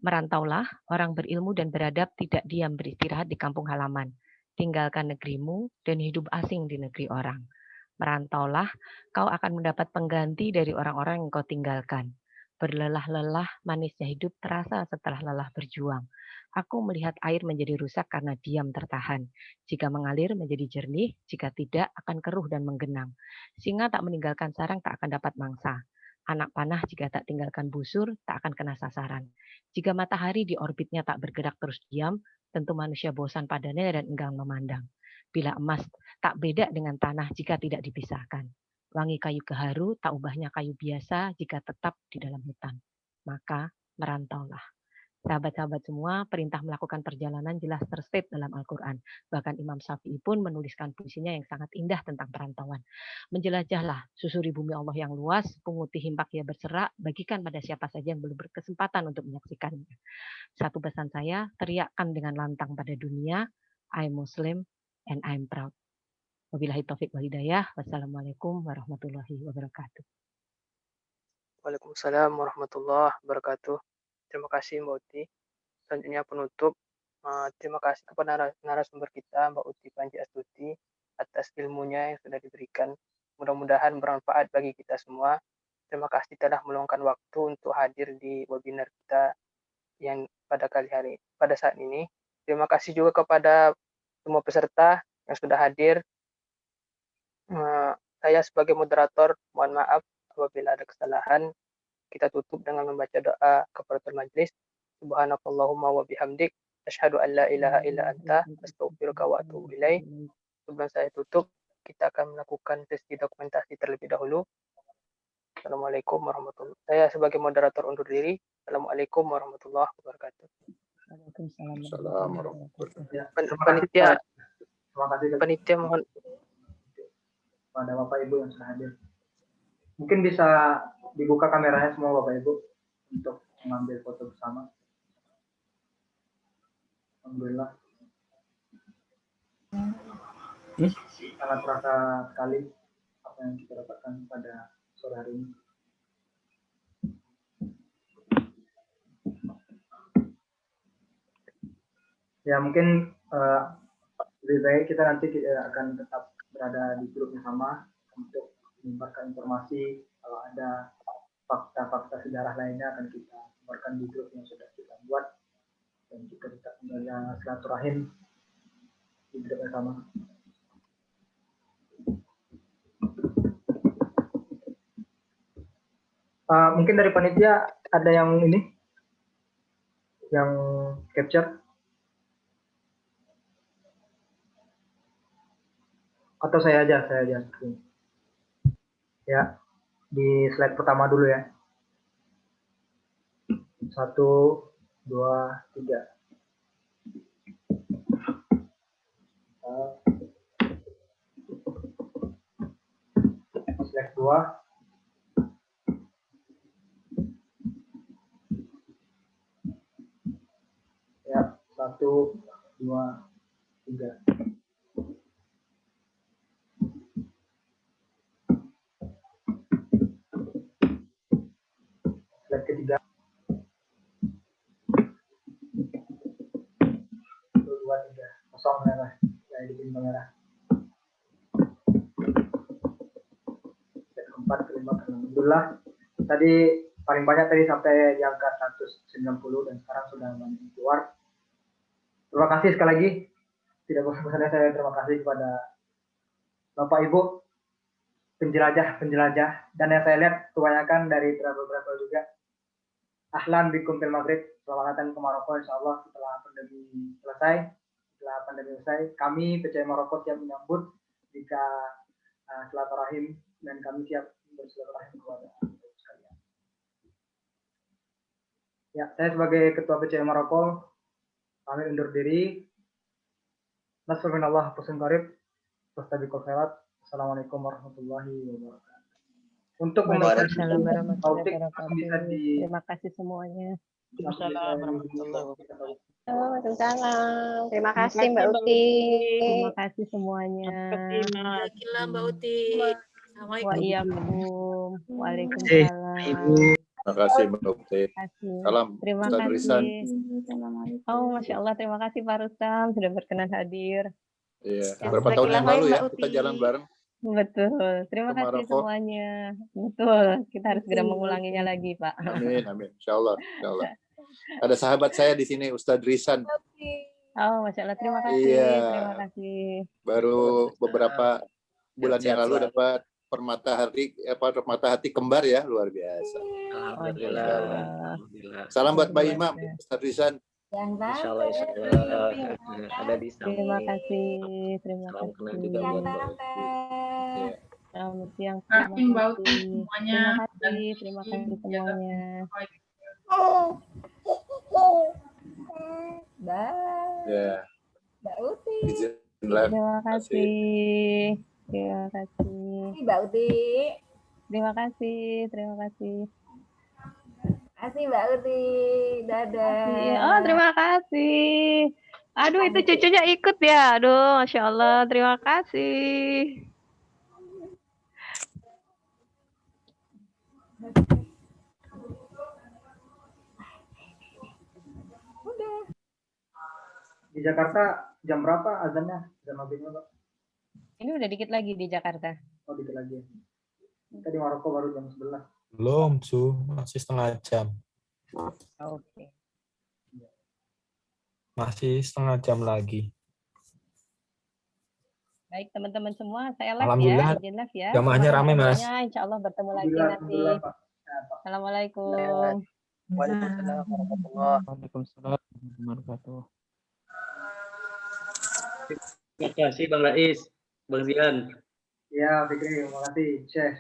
Merantaulah, orang berilmu dan beradab tidak diam beristirahat di kampung halaman. Tinggalkan negerimu dan hidup asing di negeri orang. Merantaulah, kau akan mendapat pengganti dari orang-orang yang kau tinggalkan. Berlelah-lelah, manisnya hidup terasa setelah lelah berjuang. Aku melihat air menjadi rusak karena diam tertahan. Jika mengalir menjadi jernih, jika tidak akan keruh dan menggenang. Singa tak meninggalkan sarang tak akan dapat mangsa. Anak panah jika tak tinggalkan busur, tak akan kena sasaran. Jika matahari di orbitnya tak bergerak terus diam, tentu manusia bosan padanya dan enggan memandang. Bila emas tak beda dengan tanah jika tidak dipisahkan. Wangi kayu keharu tak ubahnya kayu biasa jika tetap di dalam hutan. Maka merantaulah. Sahabat-sahabat semua, perintah melakukan perjalanan jelas terstate dalam Al-Quran. Bahkan Imam Syafi'i pun menuliskan puisinya yang sangat indah tentang perantauan. Menjelajahlah, susuri bumi Allah yang luas, punguti himpak ia berserak, bagikan pada siapa saja yang belum berkesempatan untuk menyaksikannya. Satu pesan saya, teriakkan dengan lantang pada dunia, I'm Muslim and I'm proud. Wabillahi taufik wal hidayah. Wassalamualaikum warahmatullahi wabarakatuh. Waalaikumsalam warahmatullahi wabarakatuh. Terima kasih Mbak Uti. Selanjutnya penutup. Terima kasih kepada narasumber kita Mbak Uti Panji Astuti atas ilmunya yang sudah diberikan. Mudah-mudahan bermanfaat bagi kita semua. Terima kasih telah meluangkan waktu untuk hadir di webinar kita yang pada saat ini. Terima kasih juga kepada semua peserta yang sudah hadir. Saya sebagai moderator mohon maaf apabila ada kesalahan. Kita tutup dengan membaca doa kafaratul majlis. Subhanakallahumma wa bihamdik asyhadu an la ilaha illa anta astaghfiruka wa atubu ilaik. Sebelum saya tutup, kita akan melakukan sesi dokumentasi terlebih dahulu. Assalamualaikum warahmatullahi wabarakatuh. Saya sebagai moderator undur diri. Assalamualaikum warahmatullahi wabarakatuh. Panitia, panitia mohon pada Bapak Ibu yang sudah hadir. Mungkin bisa dibuka kameranya semua Bapak Ibu untuk mengambil foto bersama. Alhamdulillah. Sangat terasa sekali apa yang kita dapatkan pada sore hari ini. Ya mungkin lebih baik kita nanti akan tetap berada di grup yang sama untuk menyebarkan informasi. Kalau ada fakta-fakta sejarah lainnya akan kita sebarkan di grup yang sudah kita buat, dan kita tetap menjaga silaturahim di grup yang sama. Mungkin dari panitia ada yang ini yang capture atau saya aja ya, di slide pertama dulu ya. 1, 2, 3. Slide 2. Ya, 1, 2, 3. Slide ketiga. 1, 2, 3. Kosong merah. Saya di bintang merah. Slide keempat, kelima, alhamdulillah. Tadi paling banyak tadi sampai di angka 190 dan sekarang sudah banyak keluar. Terima kasih sekali lagi. Tidak bosan-bosannya saya terima kasih kepada Bapak Ibu penjelajah dan yang saya lihat kebanyakan dari travel juga. Ahlan bikum fil maghrib, selamat datang ke Maroko insyaallah setelah pandemi selesai. Kami PCI Maroko siap menyambut jika silaturahim, dan kami siap bersilaturahim kepada sekalian. Ya, saya sebagai Ketua PCM Maroko, kami undur diri. Nasrullah Husin Qarib, Wastabiqul Khairat. Assalamualaikum warahmatullahi wabarakatuh. Untuk Waalaikumsalam warahmatullahi Tautik langsung bisa wabarakatuh. di Terima kasih semuanya. Waalaikumsalam warahmatullahi wabarakatuh. Waalaikumsalam. Terima kasih Mbak Mbak Uti. Terima kasih semuanya. Jazakallah Mbak Uti. Wa Assalamualaikum. iyyakum. Waalaikumsalam. Terima kasih Mbak Ukti. Terima kasih. Salam Terima Ustaz Risan. kasih. Oh, Masya Allah. Terima kasih Pak Rustam sudah berkenan hadir. Iya. Ya, Berapa tahun yang Mbak lalu ya Uti. kita jalan bareng Betul. Terima ke kasih Maroko. semuanya. Betul. Kita harus segera mengulanginya lagi, Pak. Amin, amin. Insya Allah, insya Allah. Ada sahabat saya di sini, Ustadz Risan. Oh, Masya Allah. Terima kasih. Iya. Terima kasih. Baru beberapa bulan yang Sehat lalu selalu. dapat permata hati kembar ya, luar biasa. Alhamdulillah. Masya Allah. Alhamdulillah. Salam buat Mbak Luar Imam, biasa. Ustadz Risan. Insya Allah, insya Allah. Ada di samping. Terima kasih. Terima Salam kasih. kenal juga buat Mbak Uti. Iya. Selamat siang. Rahim Terima Mbak Uti kasih. semuanya. Terima Dan kasih. Terima kasih semuanya. Ya. Mbak Uti. Izin live. Terima kasih. Terima kasih. Mbak Uti. Terima kasih. Terima kasih. Kasih Mbak Uti. Dadah. Iya. Oh, terima kasih. Aduh, itu cucunya ikut ya. Aduh, Masya Allah. Terima kasih. Di Jakarta jam berapa azannya? Jam maghribnya, Pak? Ini udah dikit lagi di Jakarta. Oh, dikit lagi. Kita di Maroko baru jam 11. Belum, Su. Masih setengah jam. Oke. Masih setengah jam lagi. Baik, teman-teman semua, saya live ya. Alhamdulillah, Izin live ya. jamaahnya Terima kasih rame, Mas. semuanya. Insya Allah bertemu lagi nanti. Alhamdulillah, Pak. Ya, Pak. Assalamualaikum. Waalaikumsalam warahmatullahi Waalaikumsalam warahmatullahi wabarakatuh. Terima kasih Bang Rais, Bang Zian. Ya, Fikri, terima kasih. Syekh.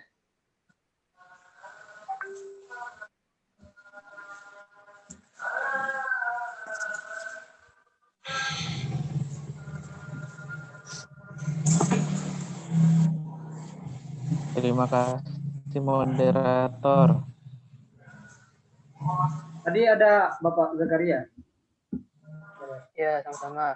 Terima kasih moderator. Tadi ada Bapak Zakaria. Ya, sama-sama.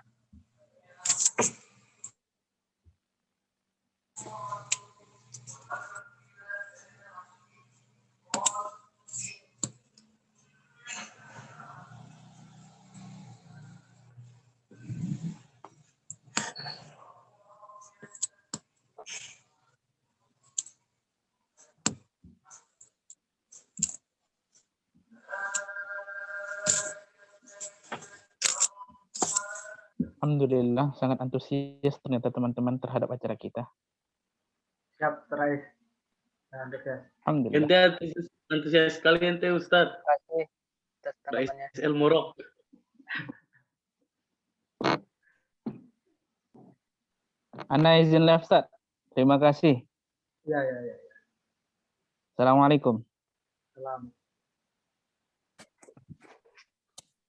Alhamdulillah, sangat antusias ternyata teman-teman terhadap acara kita. Siap, terakhir. Nah, antusias. Alhamdulillah. Ente antusias sekali ente Ustadz. Terima kasih atas Rais tanggapannya. El Morok. Ana izin live, Ustaz. Terima kasih. Ya, ya, ya. Assalamualaikum. Salam.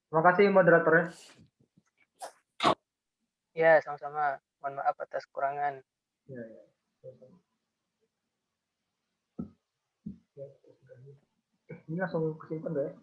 Terima kasih moderatornya. Ya, sama-sama. Mohon maaf atas kekurangan. Ya, ya. Ini langsung kesimpan nggak ya?